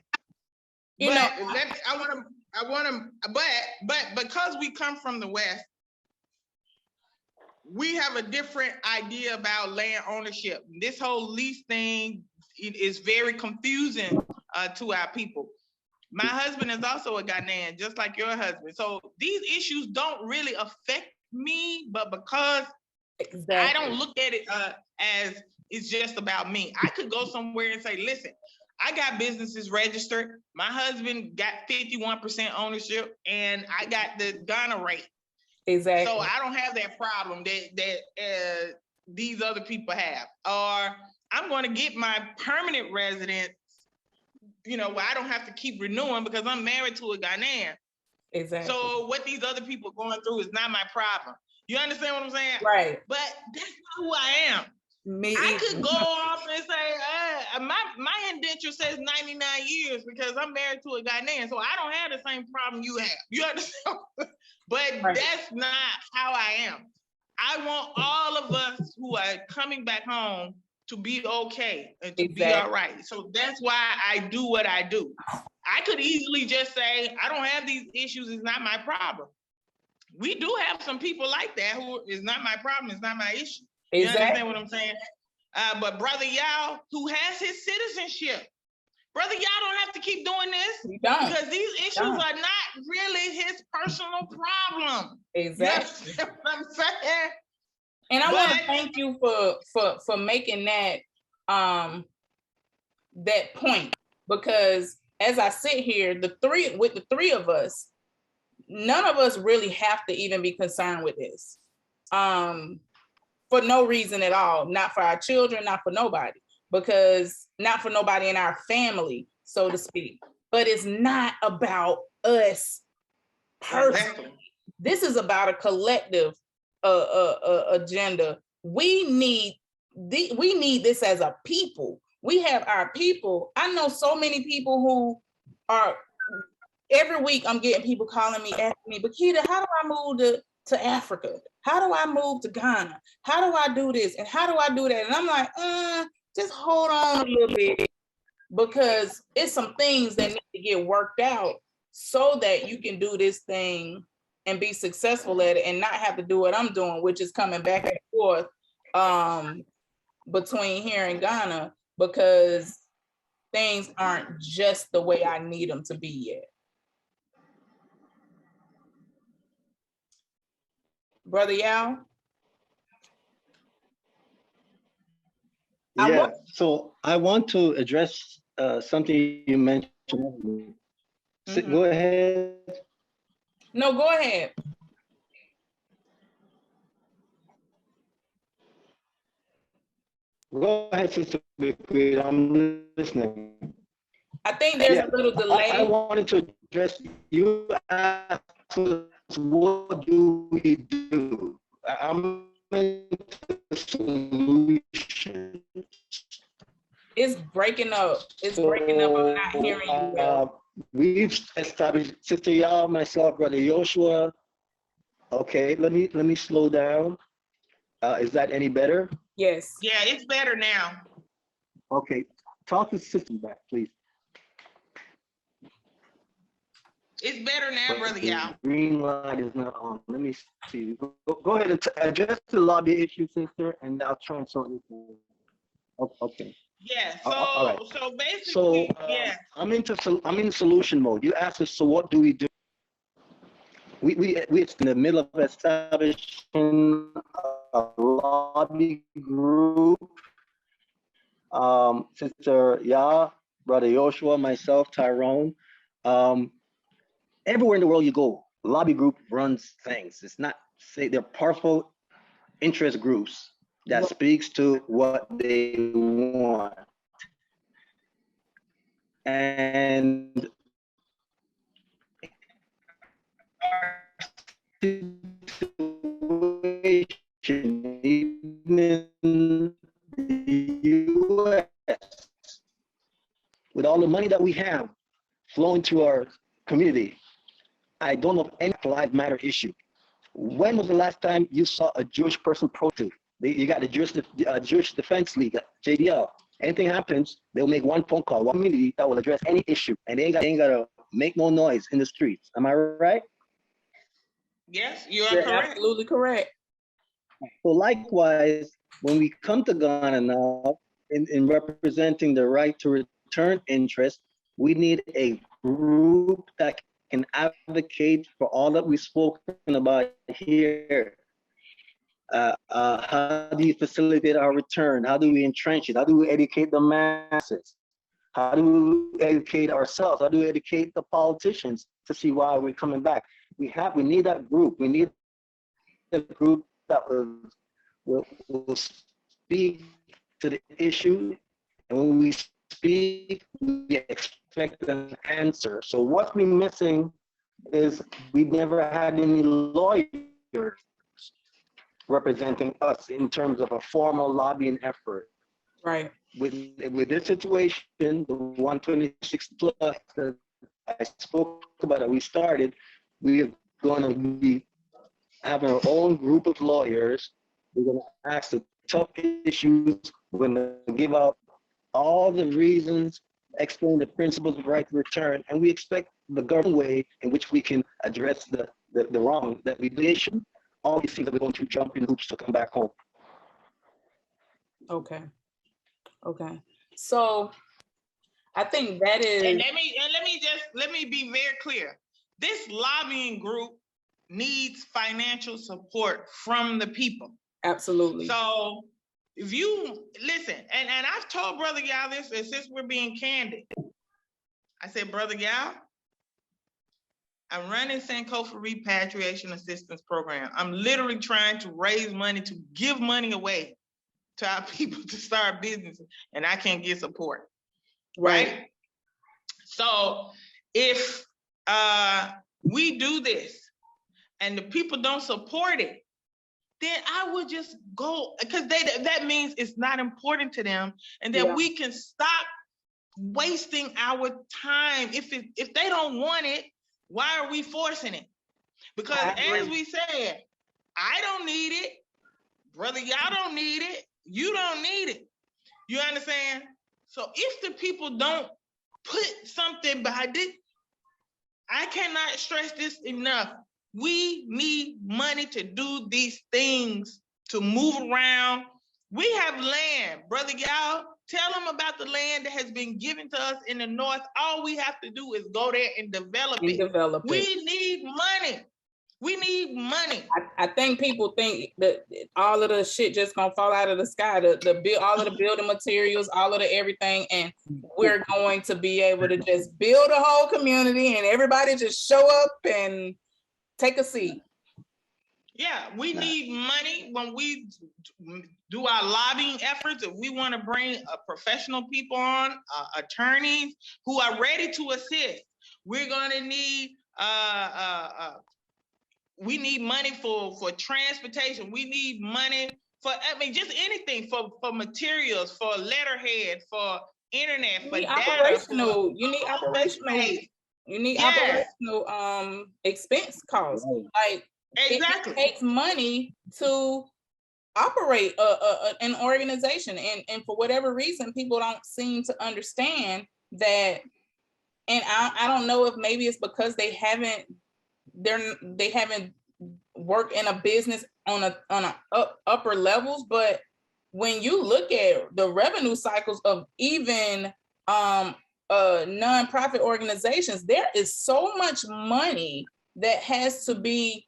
But because we come from the West, we have a different idea about land ownership. This whole lease thing is very confusing to our people. My husband is also a Ghanaian, just like your husband. So these issues don't really affect me, but because I don't look at it as it's just about me. I could go somewhere and say, listen, I got businesses registered. My husband got 51% ownership and I got the Ghana rate. Exactly. So I don't have that problem that these other people have. Or I'm going to get my permanent residence, where I don't have to keep renewing because I'm married to a Ghanaian. Exactly. So what these other people are going through is not my problem. You understand what I'm saying? Right. But that's not who I am. I could go off and say, my indenture says 99 years because I'm married to a Ghanaian, so I don't have the same problem you have. You understand? But that's not how I am. I want all of us who are coming back home to be okay and to be all right. So that's why I do what I do. I could easily just say, I don't have these issues, it's not my problem. We do have some people like that who is not my problem, it's not my issue. You understand what I'm saying? But Brother Yao, who has his citizenship, Brother Yao don't have to keep doing this because these issues are not really his personal problem. Exactly. You know what I'm saying? And I want to thank you for making that that point, because as I sit here, the three of us, none of us really have to even be concerned with this. For no reason at all, not for our children, not for nobody, because not for nobody in our family, so to speak. But it's not about us personally. This is about a collective agenda. We need this as a people. We have our people. I know so many people who are, every week I'm getting people calling me, asking me, Bakita, how do I move to Africa? How do I move to Ghana? How do I do this? And how do I do that? And I'm like, just hold on a little bit, because it's some things that need to get worked out so that you can do this thing and be successful at it and not have to do what I'm doing, which is coming back and forth between here and Ghana, because things aren't just the way I need them to be yet. Brother Yao? Yeah, so I want to address something you mentioned. Go ahead. No, go ahead. Go ahead, Sister Bequita, I'm listening. I think there's a little delay. I wanted to address, you asked us, what do we do? I'm into solutions. It's breaking up. It's breaking up. I'm not hearing you well. We've established, Sister Yao, myself, Brother Joshua. Okay, let me slow down. Is that any better? Yes. Yeah, it's better now. Okay, talk to Sister back, please. It's better now, Brother Yao. Green light is not on. Let me see. Go ahead and address the lobby issue, Sister, and I'll try and sort this out. Okay. Yeah. So all right. So basically, yeah. I'm in solution mode. You asked us, so what do we do? We're in the middle of establishing a lobby group. Sister Ya, Brother Joshua, myself, Tyrone. Everywhere in the world you go, lobby group runs things. It's not, say, they're powerful interest groups that speaks to what they want. And situation, even in the US, with all the money that we have flowing to our community, I don't know of any Lives Matter issue. When was the last time you saw a Jewish person protest? You got the Jewish Defense League, JDL. Anything happens, they'll make one phone call, one community that will address any issue, and they ain't got to make no noise in the streets. Am I right? Yes, you are correct. Absolutely correct. So likewise, when we come to Ghana now, in representing the right to return interest, we need a group that can advocate for all that we've spoken about here. How do you facilitate our return? How do we entrench it? How do we educate the masses? How do we educate ourselves? How do we educate the politicians to see why we're coming back? We need that group. We need a group that will speak to the issue. And when we speak, we expect an answer. So what's been missing is we never had any lawyers representing us in terms of a formal lobbying effort. Right. With this situation, the 126 plus that I spoke about that we started, we are going to be having our own group of lawyers. We're going to ask the tough issues. We're going to give out all the reasons, explain the principles of right to return, and we expect the government way in which we can address the wrong that we nation. All these things that we're going to jump in hoops to come back home. Okay. Okay. So I think that is. And let me be very clear. This lobbying group needs financial support from the people. Absolutely. So if you listen, and I've told Brother Yao this, and since we're being candid, I said, Brother Yao, I'm running Sankofa Repatriation Assistance Program. I'm literally trying to raise money to give money away to our people to start businesses, and I can't get support. Right? So if we do this and the people don't support it, then I would just go, because that means it's not important to them, and that we can stop wasting our time. If they don't want it, why are we forcing it? Because as we said, I don't need it. Brother, y'all don't need it. You don't need it. You understand? So if the people don't put something behind it, I cannot stress this enough. We need money to do these things, to move around. We have land. Brother, y'all, tell them about the land that has been given to us in the North. All we have to do is go there and develop it. We need money. We need money. I think people think that all of the shit just gonna fall out of the sky. All of the building materials, all of the everything, and we're going to be able to just build a whole community and everybody just show up and take a seat. Yeah, we need money when we do our lobbying efforts. If we want to bring professional people on, attorneys who are ready to assist, we're going to need we need money for transportation. We need money for, I mean, just anything, for materials, for letterhead, for internet, for data. Operational. You need operational. You need operational expense costs. Like, exactly. It takes money to operate an organization, and for whatever reason, people don't seem to understand that. And I don't know if maybe it's because they haven't worked in a business on a upper levels, but when you look at the revenue cycles of even nonprofit organizations, there is so much money that has to be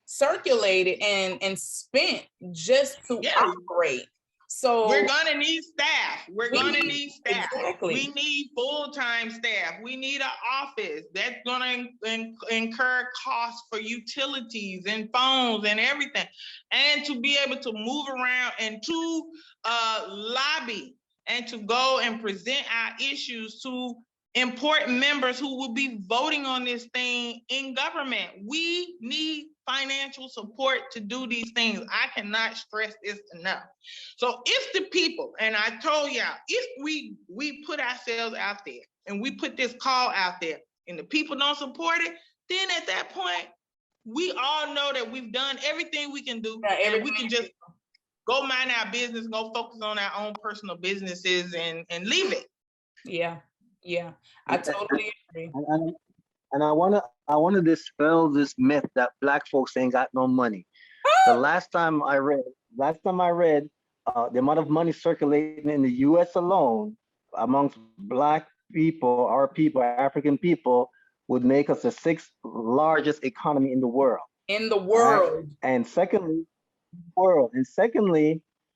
circulated and spent just to operate. So we're gonna need staff. We're gonna need staff. Exactly. We need full-time staff. We need an office that's gonna incur costs for utilities and phones and everything, and to be able to move around and to lobby and to go and present our issues to important members who will be voting on this thing in government. We need financial support to do these things. I cannot stress this enough. So if the people, and I told y'all, if we put ourselves out there and we put this call out there and the people don't support it, then at that point, we all know that we've done everything we can do, and we can just go mind our business, go focus on our own personal businesses and leave it. Yeah, I totally agree. And I wanna dispel this myth that Black folks ain't got no money. The last time I read, the amount of money circulating in the U.S. alone amongst Black people, our people, African people, would make us the 6th largest economy in the world. Right? And secondly,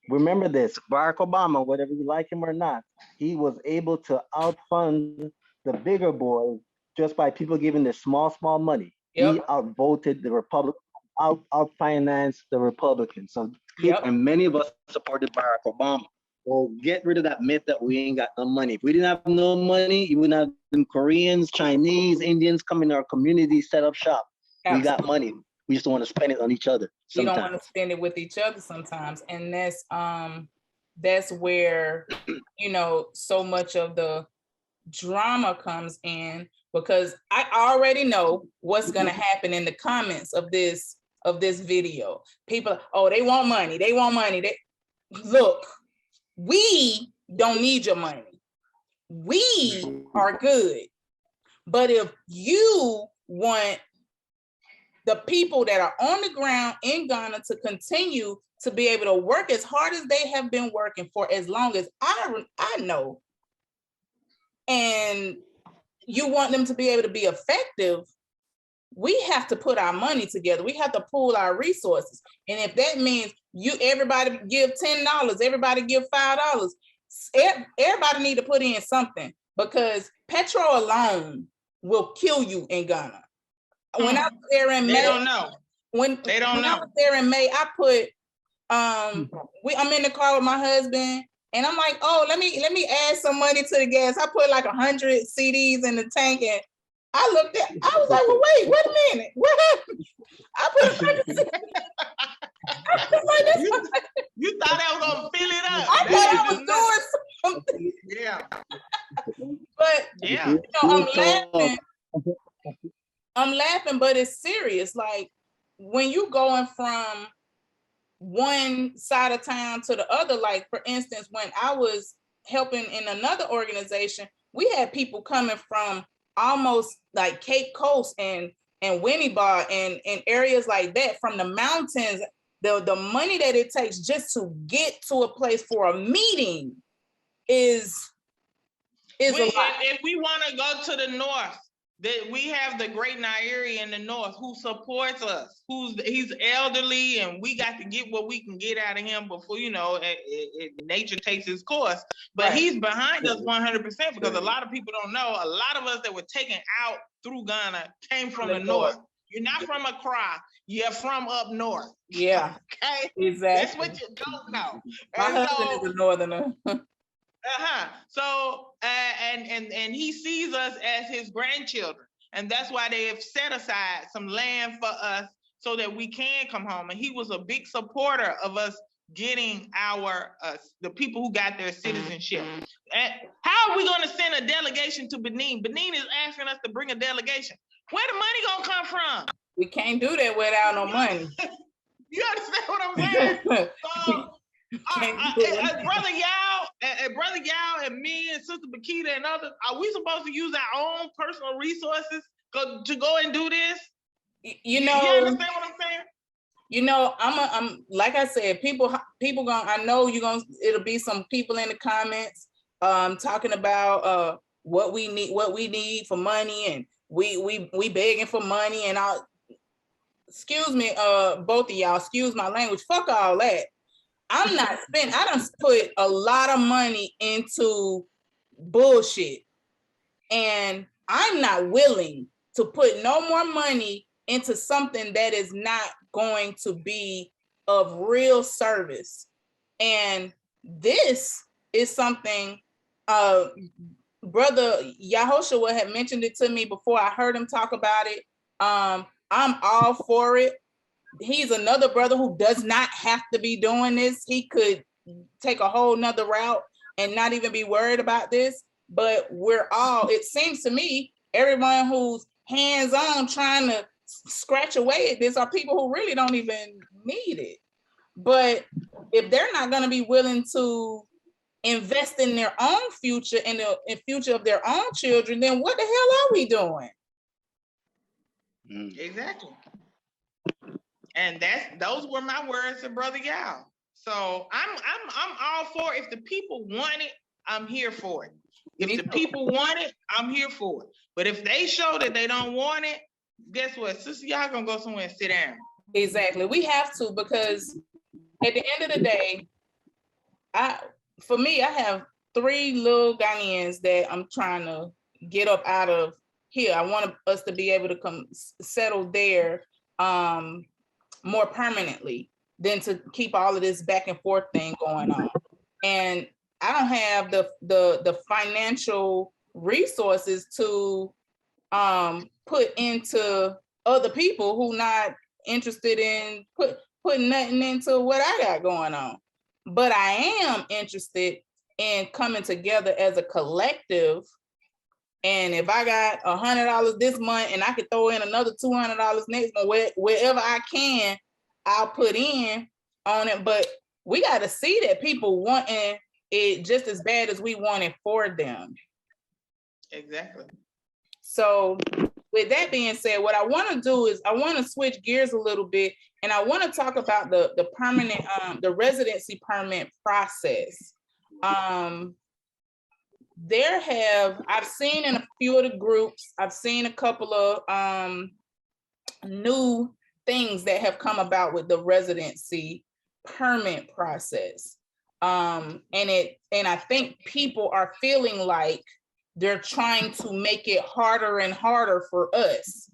remember this: Barack Obama, whether you like him or not, he was able to outfund the bigger boys just by people giving their small money. He outvoted the Republic, outfinanced the Republicans. So, and many of us supported Barack Obama. Well, get rid of that myth that we ain't got no money. If we didn't have no money, you wouldn't have them Koreans, Chinese, Indians come in our community, set up shop. Absolutely. We got money. We just don't want to spend it on each other. We don't want to spend it with each other sometimes. And that's where, so much of the drama comes in, because I already know what's going to happen in the comments of this video. People, they want money. They want money. Look, we don't need your money. We are good. But if you want the people that are on the ground in Ghana to continue to be able to work as hard as they have been working for as long as I know, and you want them to be able to be effective, we have to put our money together. We have to pool our resources. And if that means everybody give $10, everybody give $5, everybody need to put in something, because petrol alone will kill you in Ghana. When I was there in May, When I was there in May, I put I'm in the car with my husband, and I'm like, let me add some money to the gas. I put like 100 CDs in the tank, and I looked at, I was like, well, wait a minute, what happened? I put 100 CDs. You thought I was gonna fill it up. I thought I was doing something. Yeah. But I'm laughing, but it's serious. Like, when you going from one side of town to the other, like, for instance, when I was helping in another organization, we had people coming from almost like Cape Coast and Winneba and areas like that, from the mountains. The money that it takes just to get to a place for a meeting is a lot. If we want to go to the north, that we have the great Nairi in the north who supports us, he's elderly, and we got to get what we can get out of him before, nature takes its course. But right. He's behind us 100%, because a lot of people don't know, a lot of us that were taken out through Ghana came from the north. You're not from Accra. You're from up north. Yeah. Okay. Exactly. That's what you don't know. My And husband is a northerner. So and he sees us as his grandchildren, and that's why they have set aside some land for us so that we can come home. And he was a big supporter of us getting our the people who got their citizenship. And how are we going to send a delegation to Benin? Benin is asking us to bring a delegation. Where the money gonna come from? We can't do that without no money. You understand what I'm saying? So, Brother Yao and me and Sister Bakita and others, are we supposed to use our own personal resources to go and do this? You know, you understand what I'm saying? You know, I'm like I said, people gonna, I know it'll be some people in the comments talking about what we need for money, and we begging for money, and excuse me, both of y'all, excuse my language, fuck all that. I'm not spending, I done put a lot of money into bullshit, and I'm not willing to put no more money into something that is not going to be of real service. And this is something Brother Yahoshua had mentioned it to me before I heard him talk about it. I'm all for it. He's another brother who does not have to be doing this. He could take a whole nother route and not even be worried about this. But we're all, it seems to me, everyone who's hands-on trying to scratch away at this are people who really don't even need it. But if they're not going to be willing to invest in their own future and the future of their own children, then what the hell are we doing? Exactly. And those were my words to Brother Yao. So I'm all for it. If the people want it, I'm here for it. If the people want it, I'm here for it. But if they show that they don't want it, guess what? Sister, y'all gonna go somewhere and sit down. Exactly. We have to, because at the end of the day, for me, I have 3 little Ghanaians that I'm trying to get up out of here. I want us to be able to come settle there more permanently than to keep all of this back and forth thing going on. And I don't have the financial resources to put into other people who not interested in putting nothing into what I got going on. But I am interested in coming together as a collective. And if I got $100 this month and I could throw in another $200 next month, wherever I can, I'll put in on it. But we got to see that people wanting it just as bad as we want it for them. Exactly. So with that being said, what I want to do is I want to switch gears a little bit, and I want to talk about the permanent, the residency permit process. I've seen in a few of the groups, I've seen a couple of new things that have come about with the residency permit process. And I think people are feeling like they're trying to make it harder and harder for us.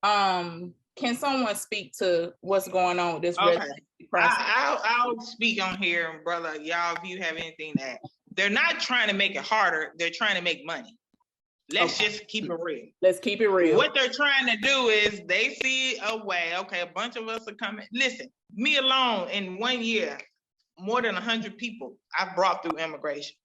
Can someone speak to what's going on with this residency process? I'll speak on here, brother. Y'all, if you have anything to add. They're not trying to make it harder. They're trying to make money. Let's just keep it real. Let's keep it real. What they're trying to do is they see a way, okay, a bunch of us are coming. Listen, me alone in 1 year, more than 100 people I've brought through immigration.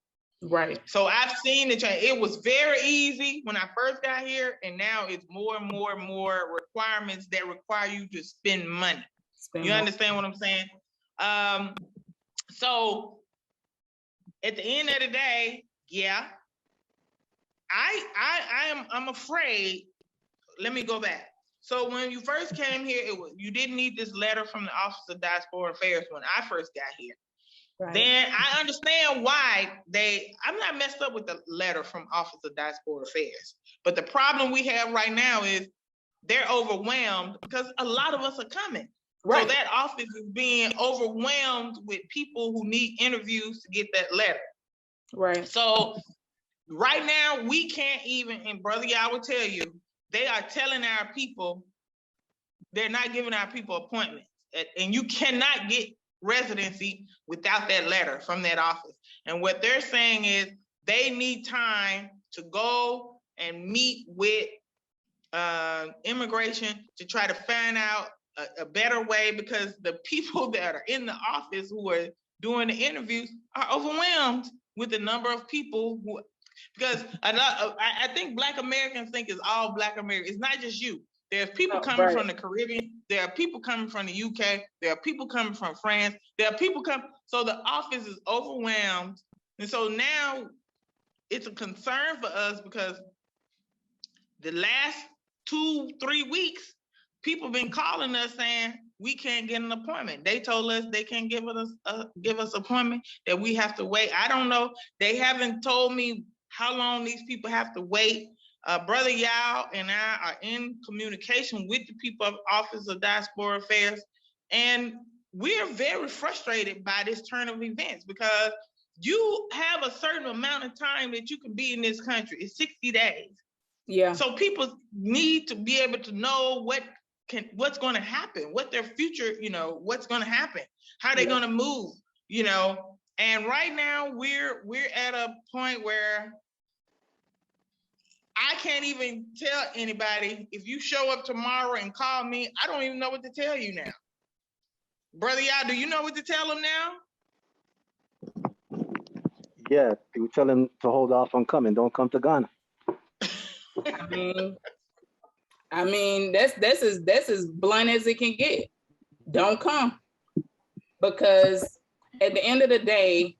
Right. So I've seen the change. It was very easy when I first got here, and now it's more and more and more requirements that require you to spend money. You understand what I'm saying? So at the end of the day, yeah, I'm afraid. Let me go back. So when you first came here, you didn't need this letter from the Office of Diaspora Affairs when I first got here. Right. Then I understand why I'm not messed up with the letter from Office of Diaspora Affairs. But the problem we have right now is they're overwhelmed because a lot of us are coming. Right. So that office is being overwhelmed with people who need interviews to get that letter. Right. So right now we can't even, and Brother Yao will tell you, they are telling our people, they're not giving our people appointments. And you cannot get residency without that letter from that office. And what they're saying is they need time to go and meet with immigration to try to find out a better way, because the people that are in the office who are doing the interviews are overwhelmed with the number of people who, because I think Black Americans think it's all Black Americans. It's not just you. There's people coming from the Caribbean. There are people coming from the UK. There are people coming from France. There are people coming. So the office is overwhelmed. And so now it's a concern for us, because the last 2-3 weeks, people been calling us saying we can't get an appointment. They told us they can't give us appointment, that we have to wait. I don't know. They haven't told me how long these people have to wait. Brother Yao and I are in communication with the people of Office of Diaspora Affairs, and we're very frustrated by this turn of events, because you have a certain amount of time that you can be in this country. It's 60 days. Yeah. So people need to be able to know what's going to happen, what their future, what's going to happen, how they're going to move, And right now we're at a point where I can't even tell anybody. If you show up tomorrow and call me, I don't even know what to tell you now. Brother Yao, do you know what to tell them now? Yeah, you tell them to hold off on coming. Don't come to Ghana. I mean, that's as blunt as it can get. Don't come, because at the end of the day,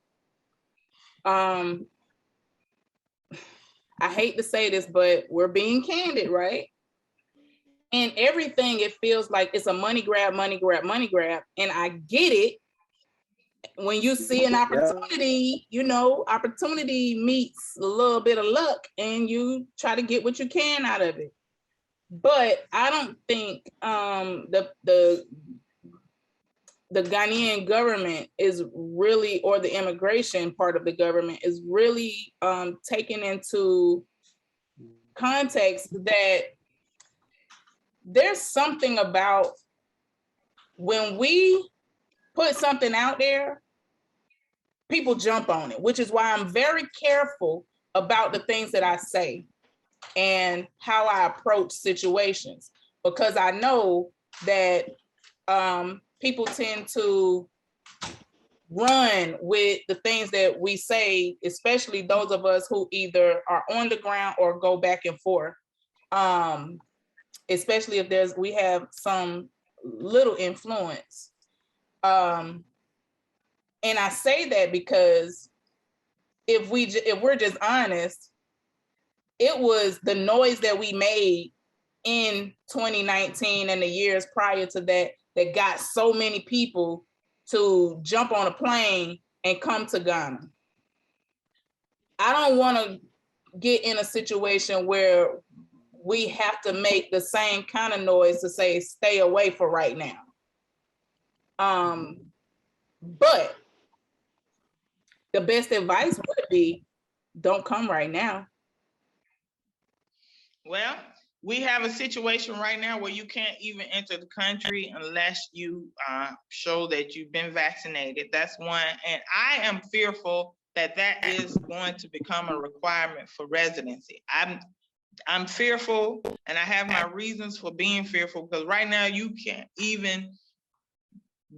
I hate to say this, but we're being candid, right? And everything, it feels like it's a money grab, money grab, money grab. And I get it. When you see an opportunity, opportunity meets a little bit of luck, and you try to get what you can out of it. But I don't think the Ghanaian government is really, or the immigration part of the government is really taking into context that there's something about when we put something out there, people jump on it, which is why I'm very careful about the things that I say and how I approach situations, because I know that people tend to run with the things that we say, especially those of us who either are on the ground or go back and forth, especially if we have some little influence. And I say that because if we're just honest, it was the noise that we made in 2019 and the years prior to that that got so many people to jump on a plane and come to Ghana. I don't want to get in a situation where we have to make the same kind of noise to say stay away for right now. But the best advice would be don't come right now. Well, we have a situation right now where you can't even enter the country unless you show that you've been vaccinated. That's one. And I am fearful that that is going to become a requirement for residency. I'm fearful, and I have my reasons for being fearful, because right now you can't even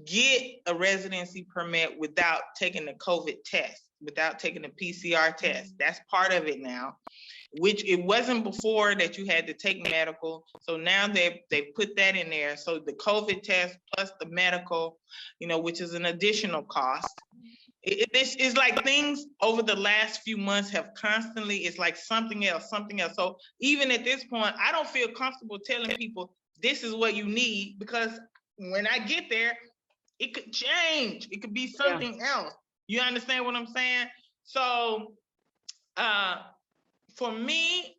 get a residency permit without taking the COVID test, without taking the PCR test. That's part of it now, which it wasn't before, that you had to take medical. So now they put that in there. So the COVID test plus the medical, which is an additional cost. It's like things over the last few months have constantly, it's like something else. So even at this point, I don't feel comfortable telling people this is what you need, because when I get there, it could change. It could be something else. You understand what I'm saying? So for me,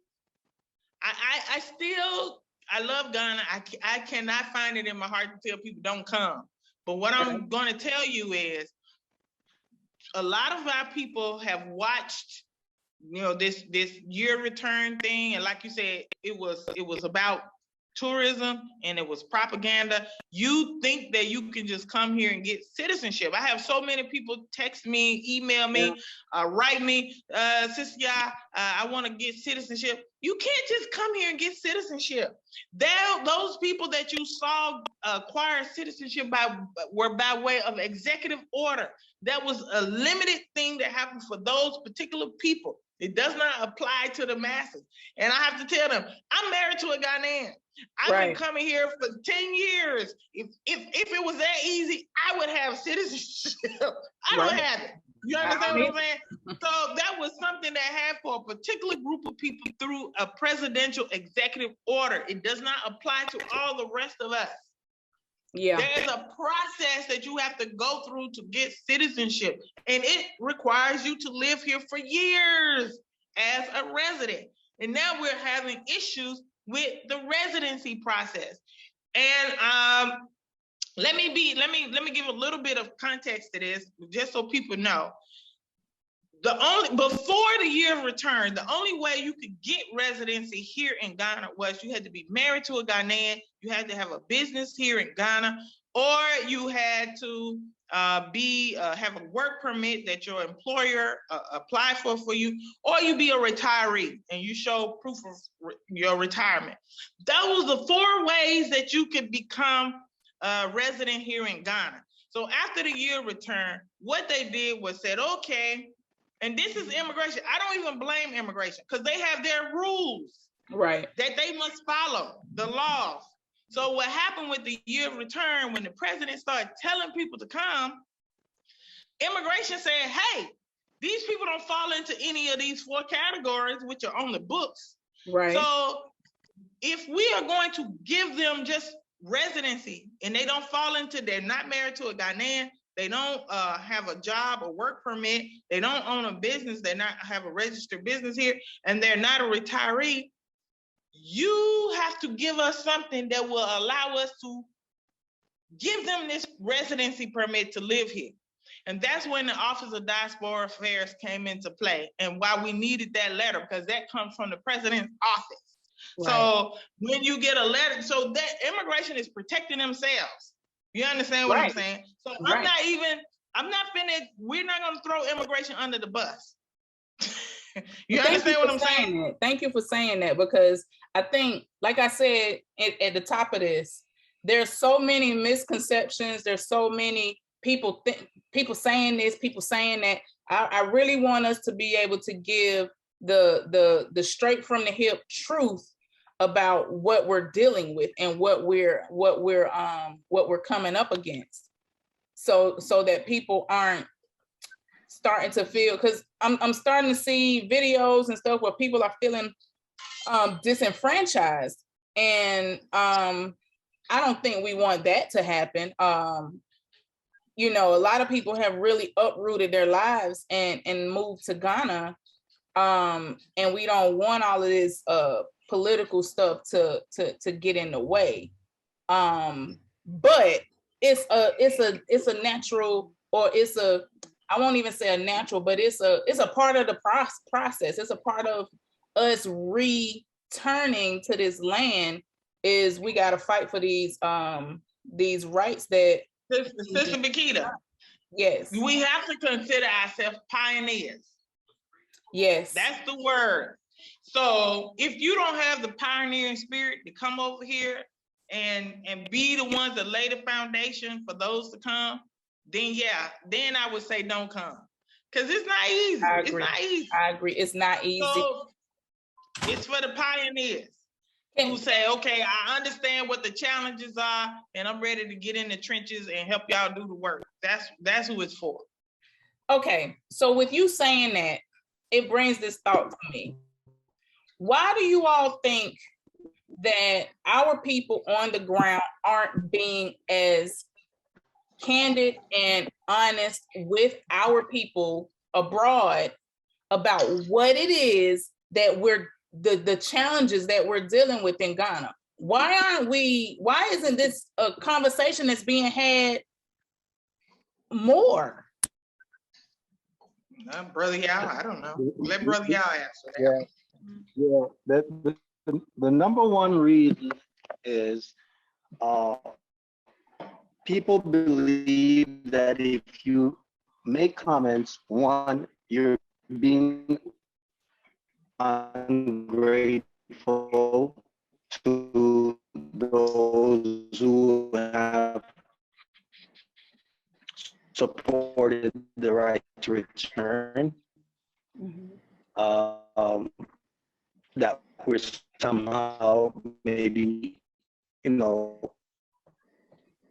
I love Ghana. I cannot find it in my heart to tell people don't come. But what I'm going to tell you is, a lot of our people have watched, this year return thing, and like you said, it was about tourism and it was propaganda. You think that you can just come here and get citizenship. I have so many people text me, email me, write me, Sister Ya, I want to get citizenship. You can't just come here and get citizenship. Those people that you saw acquire citizenship were by way of executive order. That was a limited thing that happened for those particular people. It does not apply to the masses. And I have to tell them, I'm married to a Ghanaian. I've been coming here for 10 years. If it was that easy, I would have citizenship. I don't have it. You understand what I'm saying? So that was something that had for a particular group of people through a presidential executive order. It does not apply to all the rest of us. Yeah. There's a process that you have to go through to get citizenship, and it requires you to live here for years as a resident. And now we're having issues with the residency process. And let me give a little bit of context to this, just so people know. Before the year of return, the only way you could get residency here in Ghana was you had to be married to a Ghanaian, you had to have a business here in Ghana, or you had to have a work permit that your employer applied for you, or you be a retiree and you show proof of your retirement. Those are the 4 ways that you could become a resident here in Ghana. So after the year of return, what they did was said, okay, and this is immigration. I don't even blame immigration because they have their rules, right, that they must follow, the laws. So what happened with the year of return, when the president started telling people to come, immigration said, hey, these people don't fall into any of these 4 categories, which are on the books. Right. So if we are going to give them just residency and they don't fall into, they're not married to a Ghanaian, they don't have a job or work permit, they don't own a business, they not have a registered business here, and they're not a retiree, you have to give us something that will allow us to give them this residency permit to live here. And that's when the Office of Diaspora Affairs came into play, and why we needed that letter, because that comes from the president's office. Right. So when you get a letter, so that immigration is protecting themselves. You understand what I'm saying? So we're not going to throw immigration under the bus. You understand what I'm saying? Thank you for saying that, because I think, like I said at the top of this, there's so many misconceptions. There's so many people saying this, people saying that. I really want us to be able to give the straight from the hip truth about what we're dealing with and what we're coming up against, so that people aren't starting to feel, because I'm starting to see videos and stuff where people are feeling disenfranchised, and I don't think we want that to happen. You know, a lot of people have really uprooted their lives and moved to Ghana, and we don't want all of this political stuff to get in the way. But it's a natural, or I won't even say a natural, but it's a part of the process. It's a part of us returning to this land. Is we got to fight for these rights that. Sister Bakita. Yes. We have to consider ourselves pioneers. Yes. That's the word. So if you don't have the pioneering spirit to come over here and be the ones that lay the foundation for those to come, then I would say don't come. Because it's not easy. It's not easy. I agree. It's not easy. So it's for the pioneers who say, okay, I understand what the challenges are, and I'm ready to get in the trenches and help y'all do the work. That's who it's for. Okay, so with you saying that, it brings this thought to me. Why do you all think that our people on the ground aren't being as candid and honest with our people abroad about what it is that we're the challenges that we're dealing with in Ghana? Why isn't this a conversation that's being had more? Brother Yao, I don't know. Let Brother Yao answer that. Yeah. The number one reason is people believe that if you make comments, one, you're being ungrateful to those who have supported the right to return, that we're somehow maybe,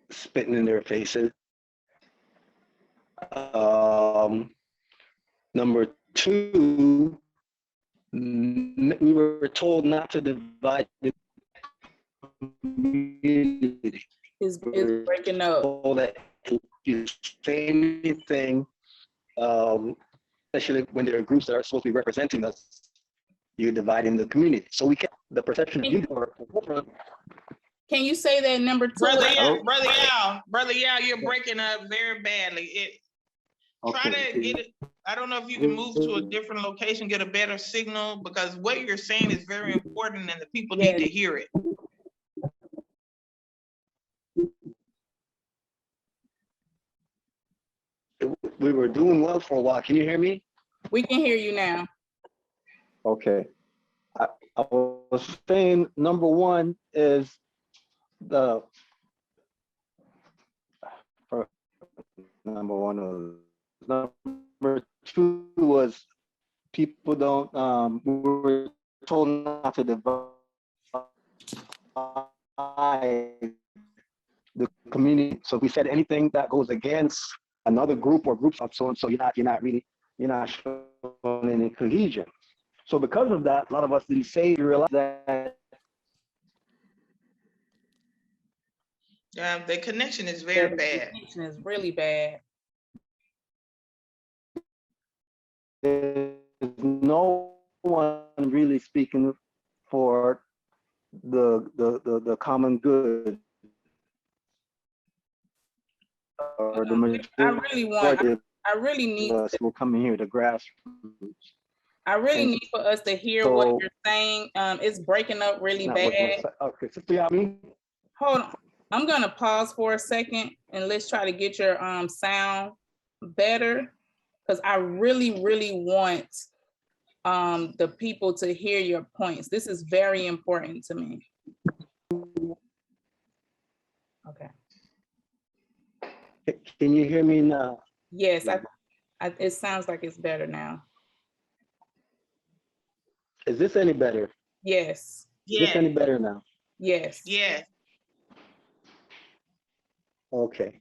spitting in their faces. Number two, we were told not to divide the community. It's breaking up. Told that if you say anything, especially when there are groups that are supposed to be representing us, you're dividing the community. So we kept the perception of you for. Can you say that number two? Brother Yao, you're breaking up very badly. Try to get it. I don't know if you can move to a different location, get a better signal, because what you're saying is very important and the people need to hear it. We were doing well for a while. Can you hear me? We can hear you now. Okay. I was saying number one is number two was people don't, we were told not to divide the community. So if we said anything that goes against another group or groups of so and so, you're not showing any cohesion. So because of that, a lot of us didn't say, you realize that. The connection is very bad. The connection is really bad. There's no one really speaking for the common good. Or the majority I really need us will come in here, the grassroots. I really need for us to hear what you're saying. It's breaking up really bad. Okay, Sister Yami. Hold on. I'm gonna pause for a second and let's try to get your sound better, because I really want the people to hear your points. This is very important to me. Okay. Can you hear me now? Yes, it sounds like it's better now. Is this any better? Yes. Is this any better now? Yes. Yes. Okay.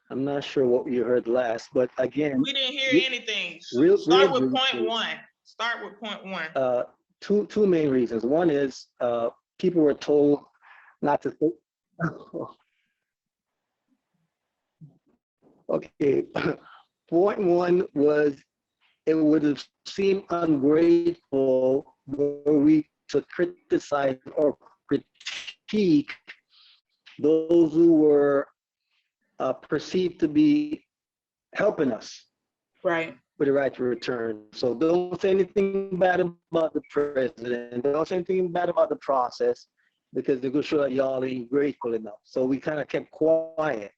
I'm not sure what you heard last, but again, we didn't hear anything. Start with point one. Start with point one. Two main reasons. One is people were told not to. Okay. Point one was it would have seemed ungrateful were we to criticize or critique those who were perceived to be helping us, right, with the right to return. So don't say anything bad about the president. Don't say anything bad about the process, because they're gonna show that y'all ain't grateful enough. So we kind of kept quiet,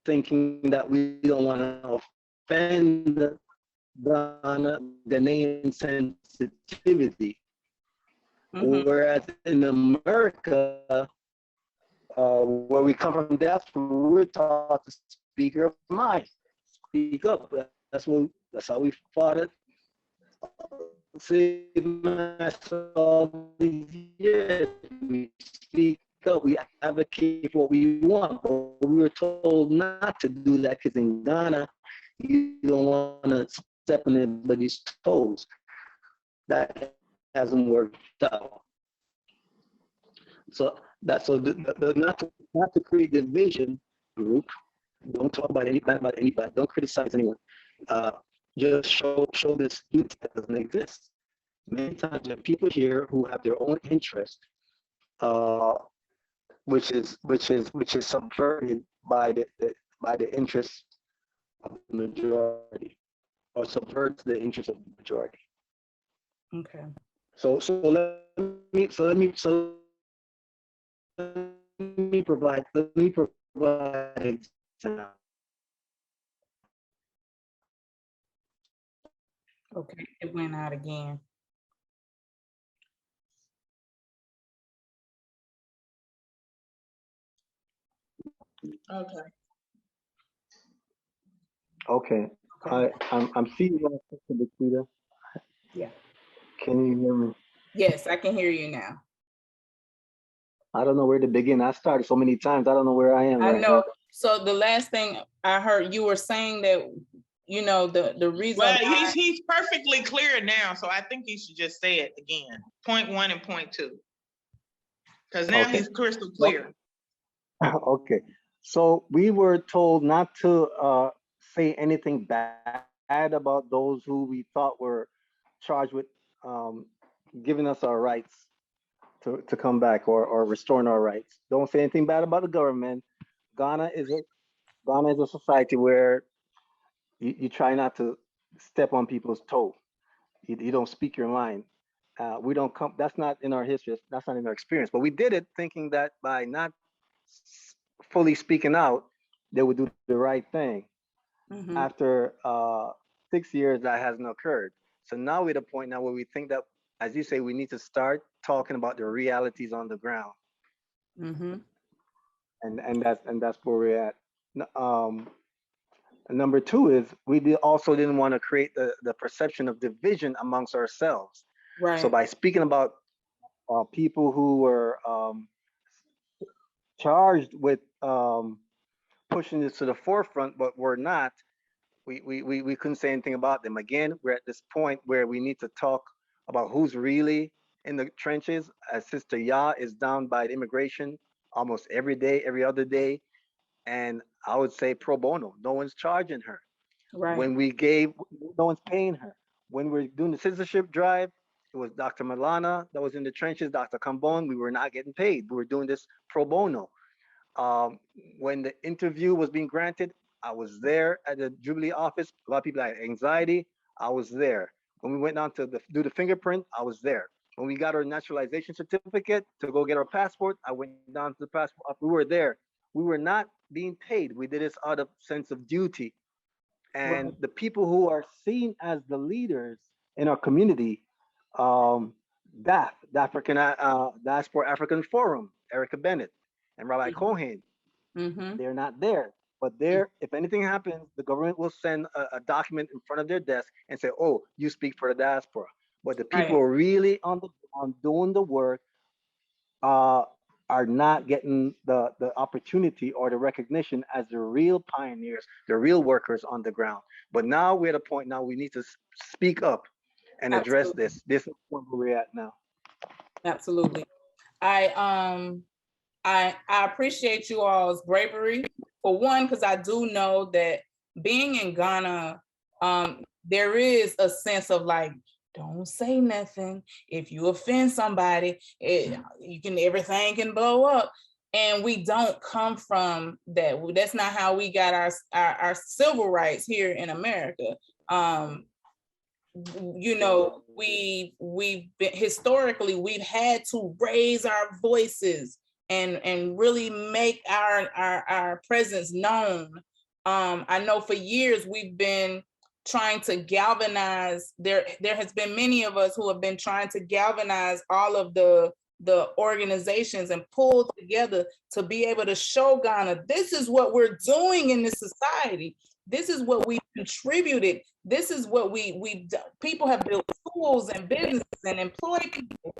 thinking that we don't want to offend the Ghanaian sensitivity. Whereas in America, where we come from, we're taught to speak your mind, speak up. That's how we fought it. All these years, we speak up, we advocate for what we want, but we were told not to do that because in Ghana, you don't want to step on anybody's toes. That hasn't worked out. So that's not to create division group. Don't talk about anybody. Don't criticize anyone. Just show this unity that doesn't exist. Many times there are people here who have their own interest, which is subverted by the interest of the majority, or subverts the interest of the majority. Okay. So let me provide an example. Okay, it went out again. Okay. Okay. I'm seeing you, Sister Bakita. Yeah. Can you hear me? Yes, I can hear you now. I don't know where to begin. I started so many times. I don't know where I am I right know. now. So the last thing I heard, you were saying that, you know, the reason Well, why, he's perfectly clear now, so I think he should just say it again. Point 1 and point 2. Because now Okay. he's crystal clear. Okay. So we were told not to say anything bad about those who we thought were charged with um, giving us our rights to come back, or restoring our rights. Don't say anything bad about the government. Ghana is a Ghana is a society where you try not to step on people's toe. You don't speak your mind. We don't come. That's not in our history. That's not in our experience. But we did it thinking that by not fully speaking out, they would do the right thing. Mhm. After 6 years, that hasn't occurred. So now we're at a point now where we think that, as you say, we need to start talking about the realities on the ground, Mhm. and that's where we're at. Um, and number two is also didn't want to create the perception of division amongst ourselves. So Right. by speaking about people who were charged with pushing this to the forefront, but were not, we couldn't say anything about them. Again, we're at this point where we need to talk about who's really in the trenches. As Sister Ya is down by the immigration almost every day, every other day. And I would say pro bono. No one's charging her. Right. When we gave, no one's paying her. When we're doing the citizenship drive, it was Dr. Malana that was in the trenches, Dr. Cambon. We were not getting paid. We were doing this pro bono. Um, when the interview was being granted, I was there at the Jubilee office. A lot of people had anxiety. I was there. When we went down to do the fingerprint, I was there. When we got our naturalization certificate to go get our passport, I went down to the passport. We were there. We were not being paid. We did this out of sense of duty. And Right. the people who are seen as the leaders in our community, um, DAF, the African Diaspora African Forum, Erica Bennett and Rabbi Cohen, Mhm. they're not there. But there, if anything happens, the government will send a document in front of their desk and say, "Oh, you speak for the diaspora." But the people Right. who are really on doing the work uh, are not getting the opportunity or the recognition as the real pioneers, the real workers on the ground. But now we're at a point now we need to speak up and address Absolutely. this. This is where we're at now. Absolutely. I I appreciate you all's bravery, for one, because I do know that being in Ghana, there is a sense of like, don't say nothing. If you offend somebody, everything can blow up. And we don't come from that. That's not how we got our civil rights here in America. You know, we've been historically, we've had to raise our voices and really make our presence known. I know for years we've been trying to galvanize. There has been many of us who have been trying to galvanize all of the organizations and pull together to be able to show Ghana, this is what we're doing in this society. This is what we've contributed. This is what we people have built schools and businesses and employed people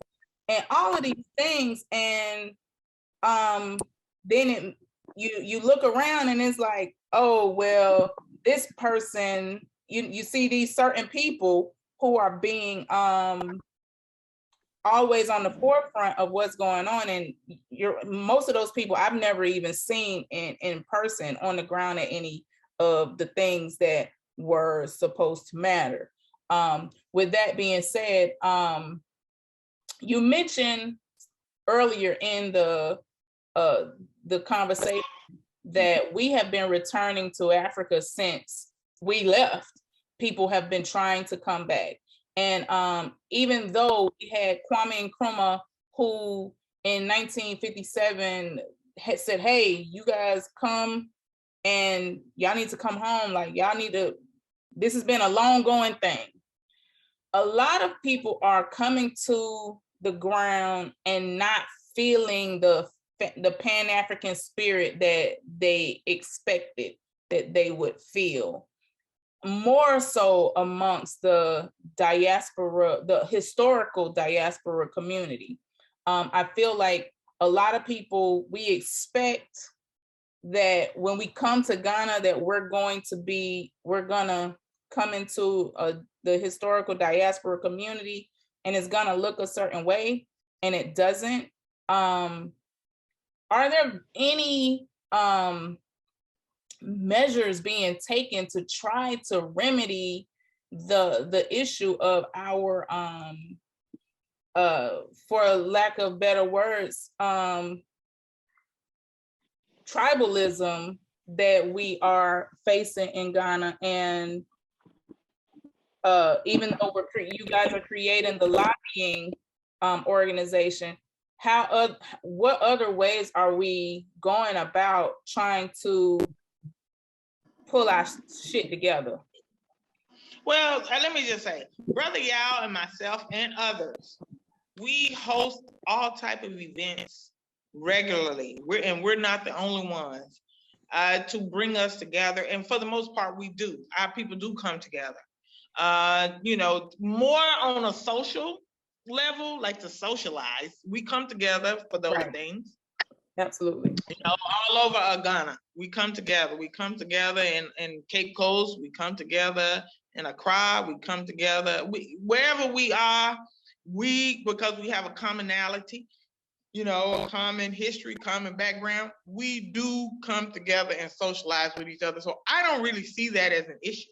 and all of these things. And then you look around and it's like, oh, well, this person, you see these certain people who are being always on the forefront of what's going on. And most of those people I've never even seen in person on the ground at any of the things that were supposed to matter. With that being said, you mentioned earlier in the conversation that we have been returning to Africa since we left. People have been trying to come back. And even though we had Kwame Nkrumah, who in 1957 had said, hey, you guys come and y'all need to come home, like y'all need to, this has been a long going thing. A lot of people are coming to the ground and not feeling the Pan-African spirit that they expected that they would feel. More so amongst the diaspora, the historical diaspora community. I feel like a lot of people, we expect that when we come to Ghana that we're gonna come into the historical diaspora community and it's gonna look a certain way, and it doesn't. Are there any measures being taken to try to remedy the issue of our for lack of better words, tribalism that we are facing in Ghana? And even though you guys are creating the lobbying organization, what other ways are we going about trying to pull our shit together? Well, let me just say, Brother Yao and myself and others, we host all type of events regularly. We're not the only ones to bring us together. And for the most part, we do. Our people do come together. More on a social level, like to socialize. We come together for those things. Absolutely. All over Ghana, we come together. We come together in Cape Coast. We come together in Accra. We come together. Wherever we are, because we have a commonality, a common history, common background, we do come together and socialize with each other. So I don't really see that as an issue.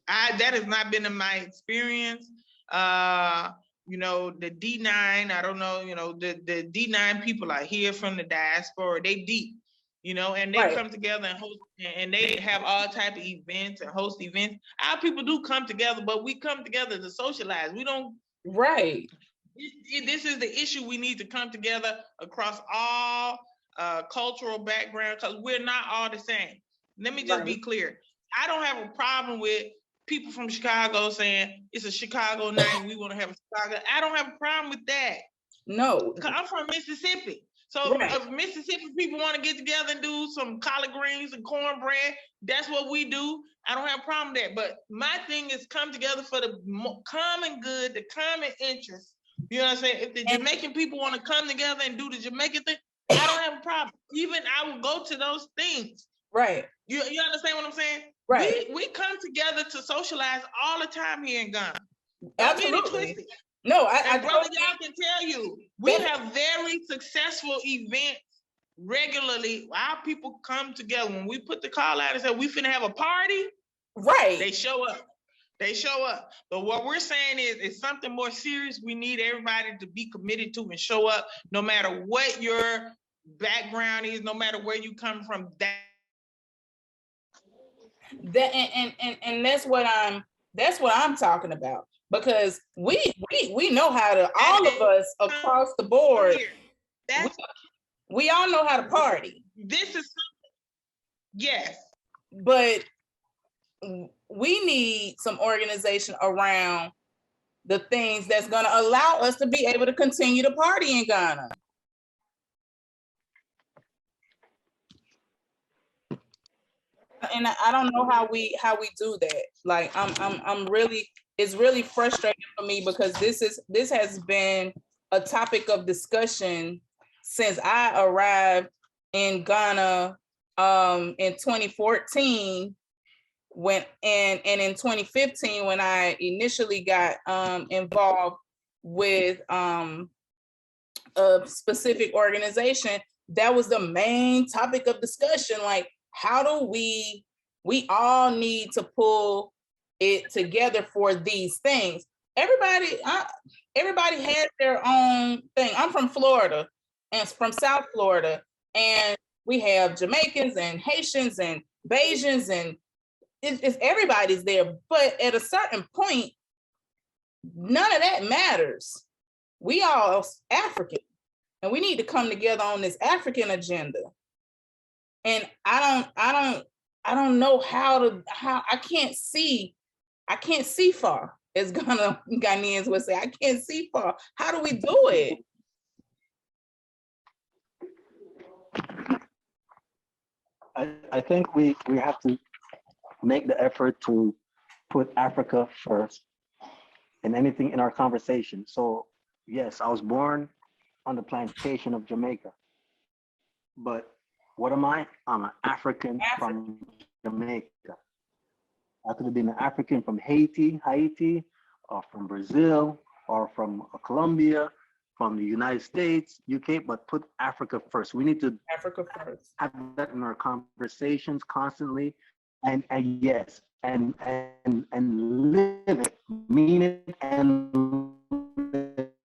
That has not been in my experience. The D9, I don't know, the D9 people are here from the diaspora, they deep, and they come together and host, and they have all type of events and host events. Our people do come together, but we come together to socialize. We don't. Right. This is the issue. We need to come together across all cultural backgrounds, because we're not all the same. Let me just be clear. I don't have a problem with people from Chicago saying it's a Chicago night, we want to have a Chicago. I don't have a problem with that. No. Because I'm from Mississippi. So if Mississippi people want to get together and do some collard greens and cornbread, that's what we do. I don't have a problem with that. But my thing is come together for the common good, the common interest. You know what I'm saying? If the Jamaican people want to come together and do the Jamaican thing, I don't have a problem. Even I will go to those things. Right. You understand what I'm saying? Right. We come together to socialize all the time here in Ghana. Absolutely. No, I brother, y'all can tell you, we have very successful events regularly. Our people come together. When we put the call out and say we finna have a party, they show up. They show up. But what we're saying is, it's something more serious. We need everybody to be committed to and show up, no matter what your background is, no matter where you come from. And that's what I'm talking about, because we know how to, all of us across the board, we all know how to party. This is yes, but we need some organization around the things that's going to allow us to be able to continue to party in Ghana. And I don't know how we do that. Like I'm really, it's really frustrating for me, because this has been a topic of discussion since I arrived in Ghana in 2014, and in 2015 when I initially got involved with a specific organization. That was the main topic of discussion. Like, how do we all need to pull it together for these things. Everybody has their own thing. I'm from Florida, and from South Florida, and we have Jamaicans and Haitians and Bajans, and it's everybody's there. But at a certain point, none of that matters. We all African, and we need to come together on this African agenda. And I don't know how I can't see far, as Ghanaians would say. I can't see far. How do we do it? I think we have to make the effort to put Africa first in anything in our conversation. So yes, I was born on the plantation of Jamaica, but what am I? I'm an African from Jamaica. I could have been an African from Haiti, or from Brazil, or from Colombia, from the United States, UK, but put Africa first. We need to Africa first. Have that in our conversations constantly, and yes, and live it, mean it and live it.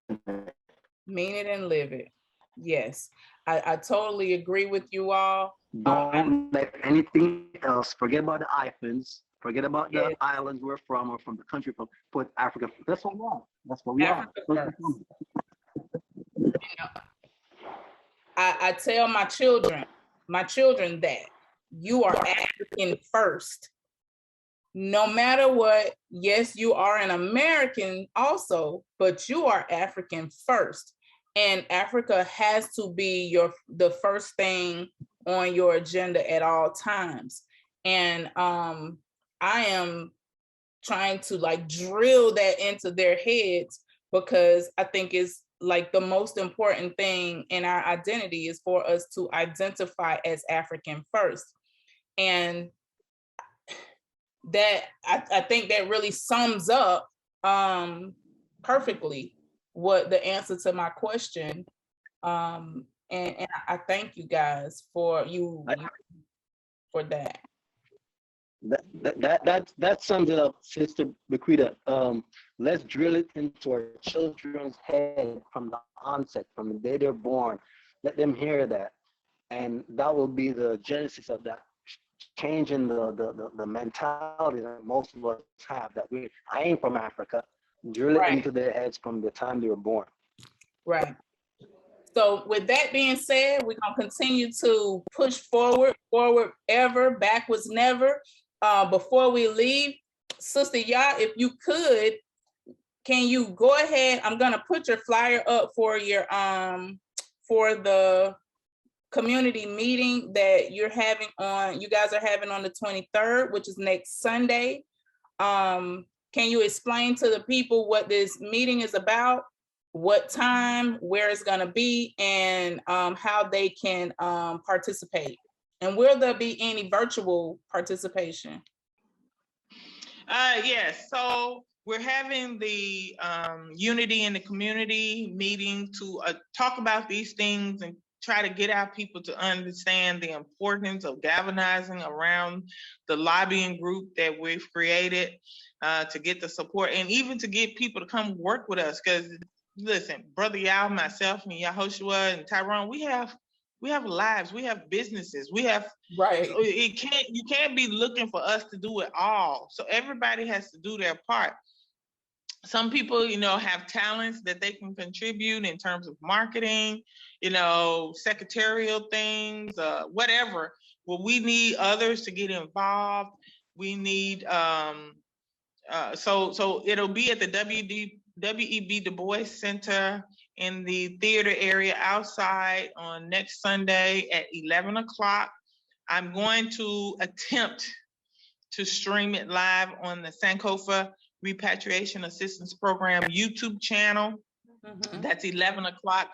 Mean it and live it. Yes, I totally agree with you all. Don't let anything else, forget about the islands, forget about the islands we're from or from the country from, put Africa, that's what we are. That's what we Africa are. First. You know, I tell my children that you are African first. No matter what, yes, you are an American also, but you are African first. And Africa has to be the first thing on your agenda at all times. And I am trying to like drill that into their heads, because I think it's like the most important thing in our identity is for us to identify as African first. And that I think that really sums up perfectly what the answer to my question. And I thank you guys for that. That sums it up, Sister Bequita. Let's drill it into our children's head from the onset, from the day they're born. Let them hear that, and that will be the genesis of that change in the mentality that most of us have. That I ain't from Africa. Drill it into their heads from the time they were born. Right. So with that being said, we're gonna continue to push forward ever, backwards never. Before we leave, Sister Ya, if you could, can you go ahead? I'm gonna put your flyer up for your for the community meeting that you guys are having on the 23rd, which is next Sunday. Can you explain to the people what this meeting is about, what time, where it's gonna be, and how they can participate? And will there be any virtual participation? Yes, so we're having the Unity in the Community meeting to talk about these things and try to get our people to understand the importance of galvanizing around the lobbying group that we've created to get the support, and even to get people to come work with us. Because listen, Brother Yao, myself, and Yahoshua and Tyrone, we have lives, we have businesses, we have you can't be looking for us to do it all. So everybody has to do their part. Some people, have talents that they can contribute in terms of marketing, secretarial things, whatever. Well, we need others to get involved. We need so it'll be at the W.E.B. Du Bois Center in the theater area outside on next Sunday at 11 o'clock. I'm going to attempt to stream it live on the Sankofa Repatriation Assistance Program YouTube channel. That's 11 o'clock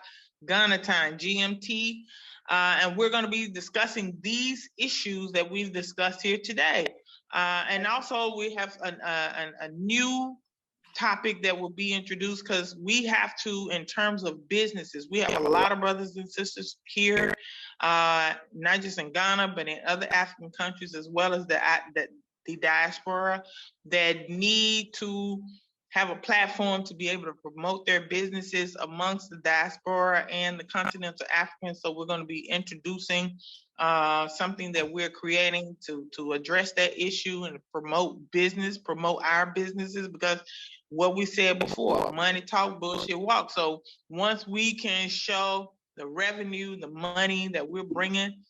Ghana time, GMT. And we're going to be discussing these issues that we've discussed here today. And also we have a new topic that will be introduced, because we have to, in terms of businesses, we have a lot of brothers and sisters here, not just in Ghana, but in other African countries, as well as the diaspora, that need to have a platform to be able to promote their businesses amongst the diaspora and the continental Africans. So we're going to be introducing something that we're creating to address that issue and promote our businesses, because what we said before, money talk, bullshit walk. So once we can show the revenue, the money that we're bringing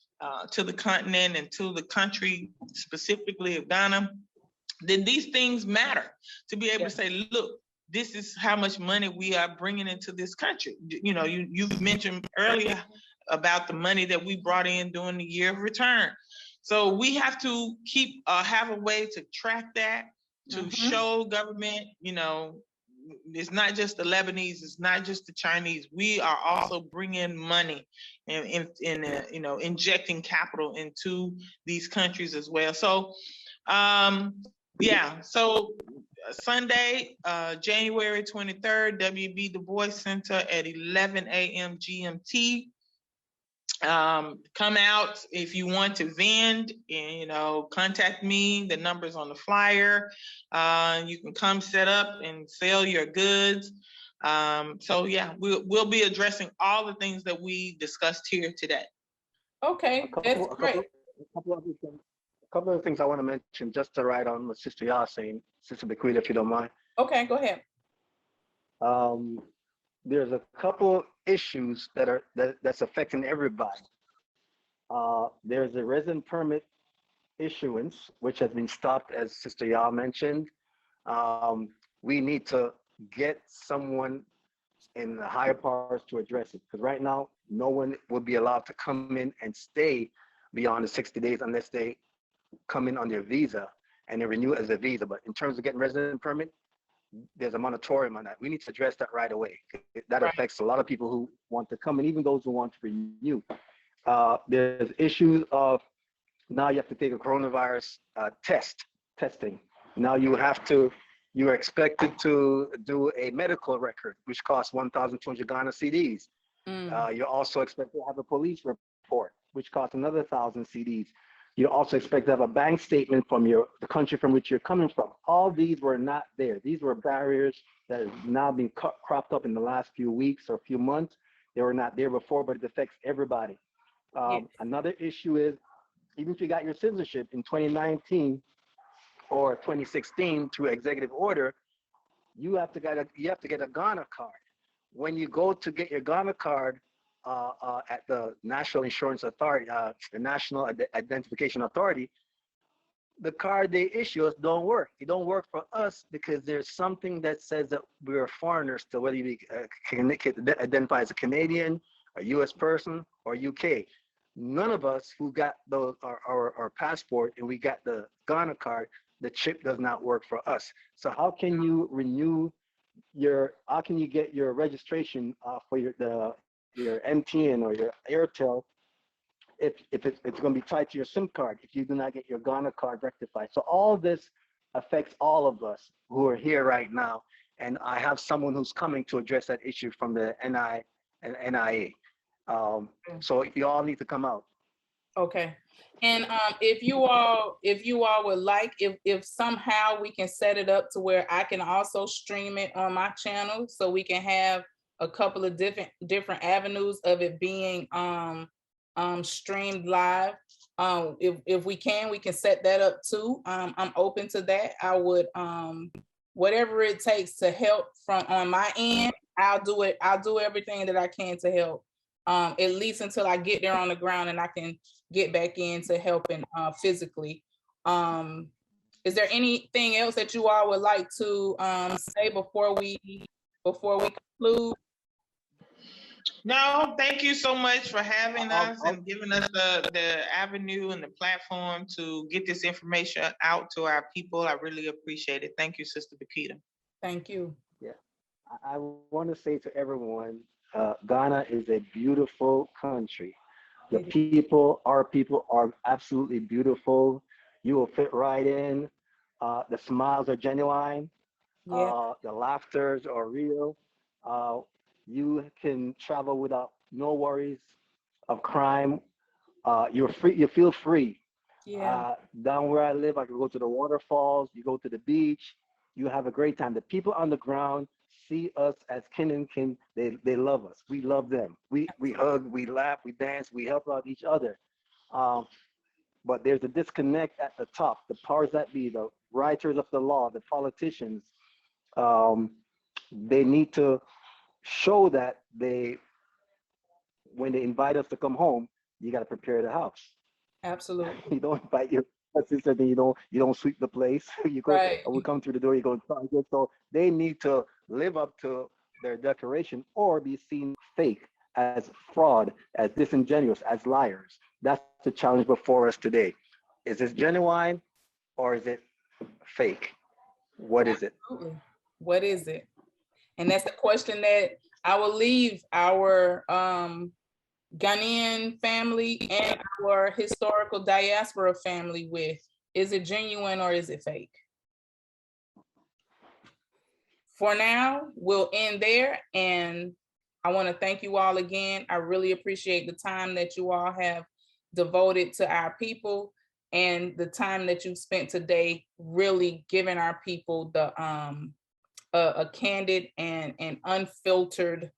to the continent and to the country, specifically of Ghana, then these things matter to be able to say, look, this is how much money we are bringing into this country. You know, you've mentioned earlier about the money that we brought in during the year of return. So we have to keep have a way to track that, to show government, you know, it's not just the Lebanese, it's not just the Chinese. We are also bringing money and you know, injecting capital into these countries as well. So, yeah. So Sunday, January 23rd, WB Du Bois Center at 11 a.m. GMT. Come out if you want to vend, and, you know, contact me. The number's on the flyer. You can come set up and sell your goods. So yeah, we'll be addressing all the things that we discussed here today. Okay, that's great. A couple of things I want to mention just to write on what Sister Yah saying, Sister Bequita, if you don't mind. Okay, go ahead. There's a couple issues that's affecting everybody. There's a resident permit issuance, which has been stopped, as Sister Yah mentioned. We need to get someone in the higher powers to address it, because right now, no one will be allowed to come in and stay beyond the 60 days unless they come in on their visa and they renew as a visa. But in terms of getting resident permit, there's a moratorium on that. We need to address that right away. That affects a lot of people who want to come, and even those who want to renew. There's issues of now you have to take a coronavirus testing. Now you are expected to do a medical record, which costs 1,200 Ghana cedis. You're also expected to have a police report, which costs another 1,000 cedis. You also expect to have a bank statement from the country from which you're coming from. All these were not there. These were barriers that have now been cropped up in the last few weeks or few months. They were not there before, but it affects everybody. Another issue is, even if you got your citizenship in 2019 or 2016 through executive order, you have to get a Ghana card. When you go to get your Ghana card at the National Insurance Authority, the National Identification Authority, the card they issue us don't work. It don't work for us because there's something that says that we're foreigners to whether you can identify as a Canadian, a U.S. person, or UK. None of us who got our passport and we got the Ghana card, the chip does not work for us. So how can you how can you get your registration for your MTN or your Airtel if it's going to be tied to your SIM card if you do not get your Ghana card rectified? So all this affects all of us who are here right now, and I have someone who's coming to address that issue from the NI and NIA. So you all need to come out. Okay. And if you all would like, if somehow we can set it up to where I can also stream it on my channel, so we can have a couple of different avenues of it being streamed live. If we can set that up too. I'm open to that. I would whatever it takes to help from on my end, I'll do it. I'll do everything that I can to help. At least until I get there on the ground and I can get back into helping physically. Is there anything else that you all would like to say before we conclude? No, thank you so much for having us and giving us the avenue and the platform to get this information out to our people. I really appreciate it. Thank you, Sister Bequita. Thank you. Yeah, I want to say to everyone, Ghana is a beautiful country. Our people are absolutely beautiful. You will fit right in. The smiles are genuine. The laughters are real. You can travel without no worries of crime. You're free. You feel free. Down where I live, I can go to the waterfalls. You go to the beach. You have a great time. The people on the ground see us as kin and kin. They love us. We love them. We hug, we laugh, we dance, we help out each other. But there's a disconnect at the top. The powers that be, the writers of the law, the politicians, They need to show that when they invite us to come home, you got to prepare the house. Absolutely. You don't invite your sister, then you don't sweep the place. You go, Right. we come through the door, you go inside. So they need to live up to their declaration or be seen fake, as fraud, as disingenuous, as liars. That's the challenge before us today. Is this genuine or is it fake? What is it? Absolutely. What is it? And that's the question that I will leave our Ghanaian family and our historical diaspora family with. Is it genuine or is it fake? For now, we'll end there. And I want to thank you all again. I really appreciate the time that you all have devoted to our people and the time that you've spent today really giving our people the a candid and unfiltered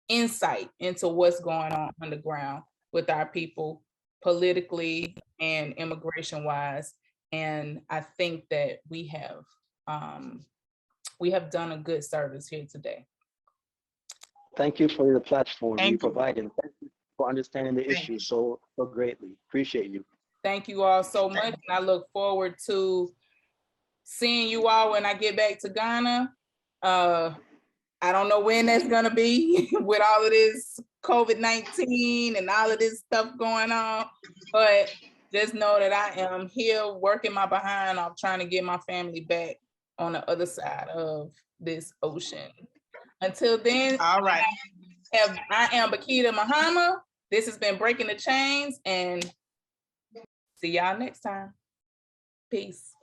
insight into what's going on the ground with our people politically and immigration wise. And I think that we have done a good service here today. Thank you for the platform you Thank you. provided. Thank you for understanding the issue so greatly. Appreciate you. Thank you all so much. And I look forward to seeing you all when I get back to Ghana. I don't know when that's gonna be with all of this COVID-19 and all of this stuff going on, but just know that I am here working my behind off trying to get my family back on the other side of this ocean. Until then, All right. I am Bakita Muhammad. This has been Breaking the Chains, and see y'all next time. Peace.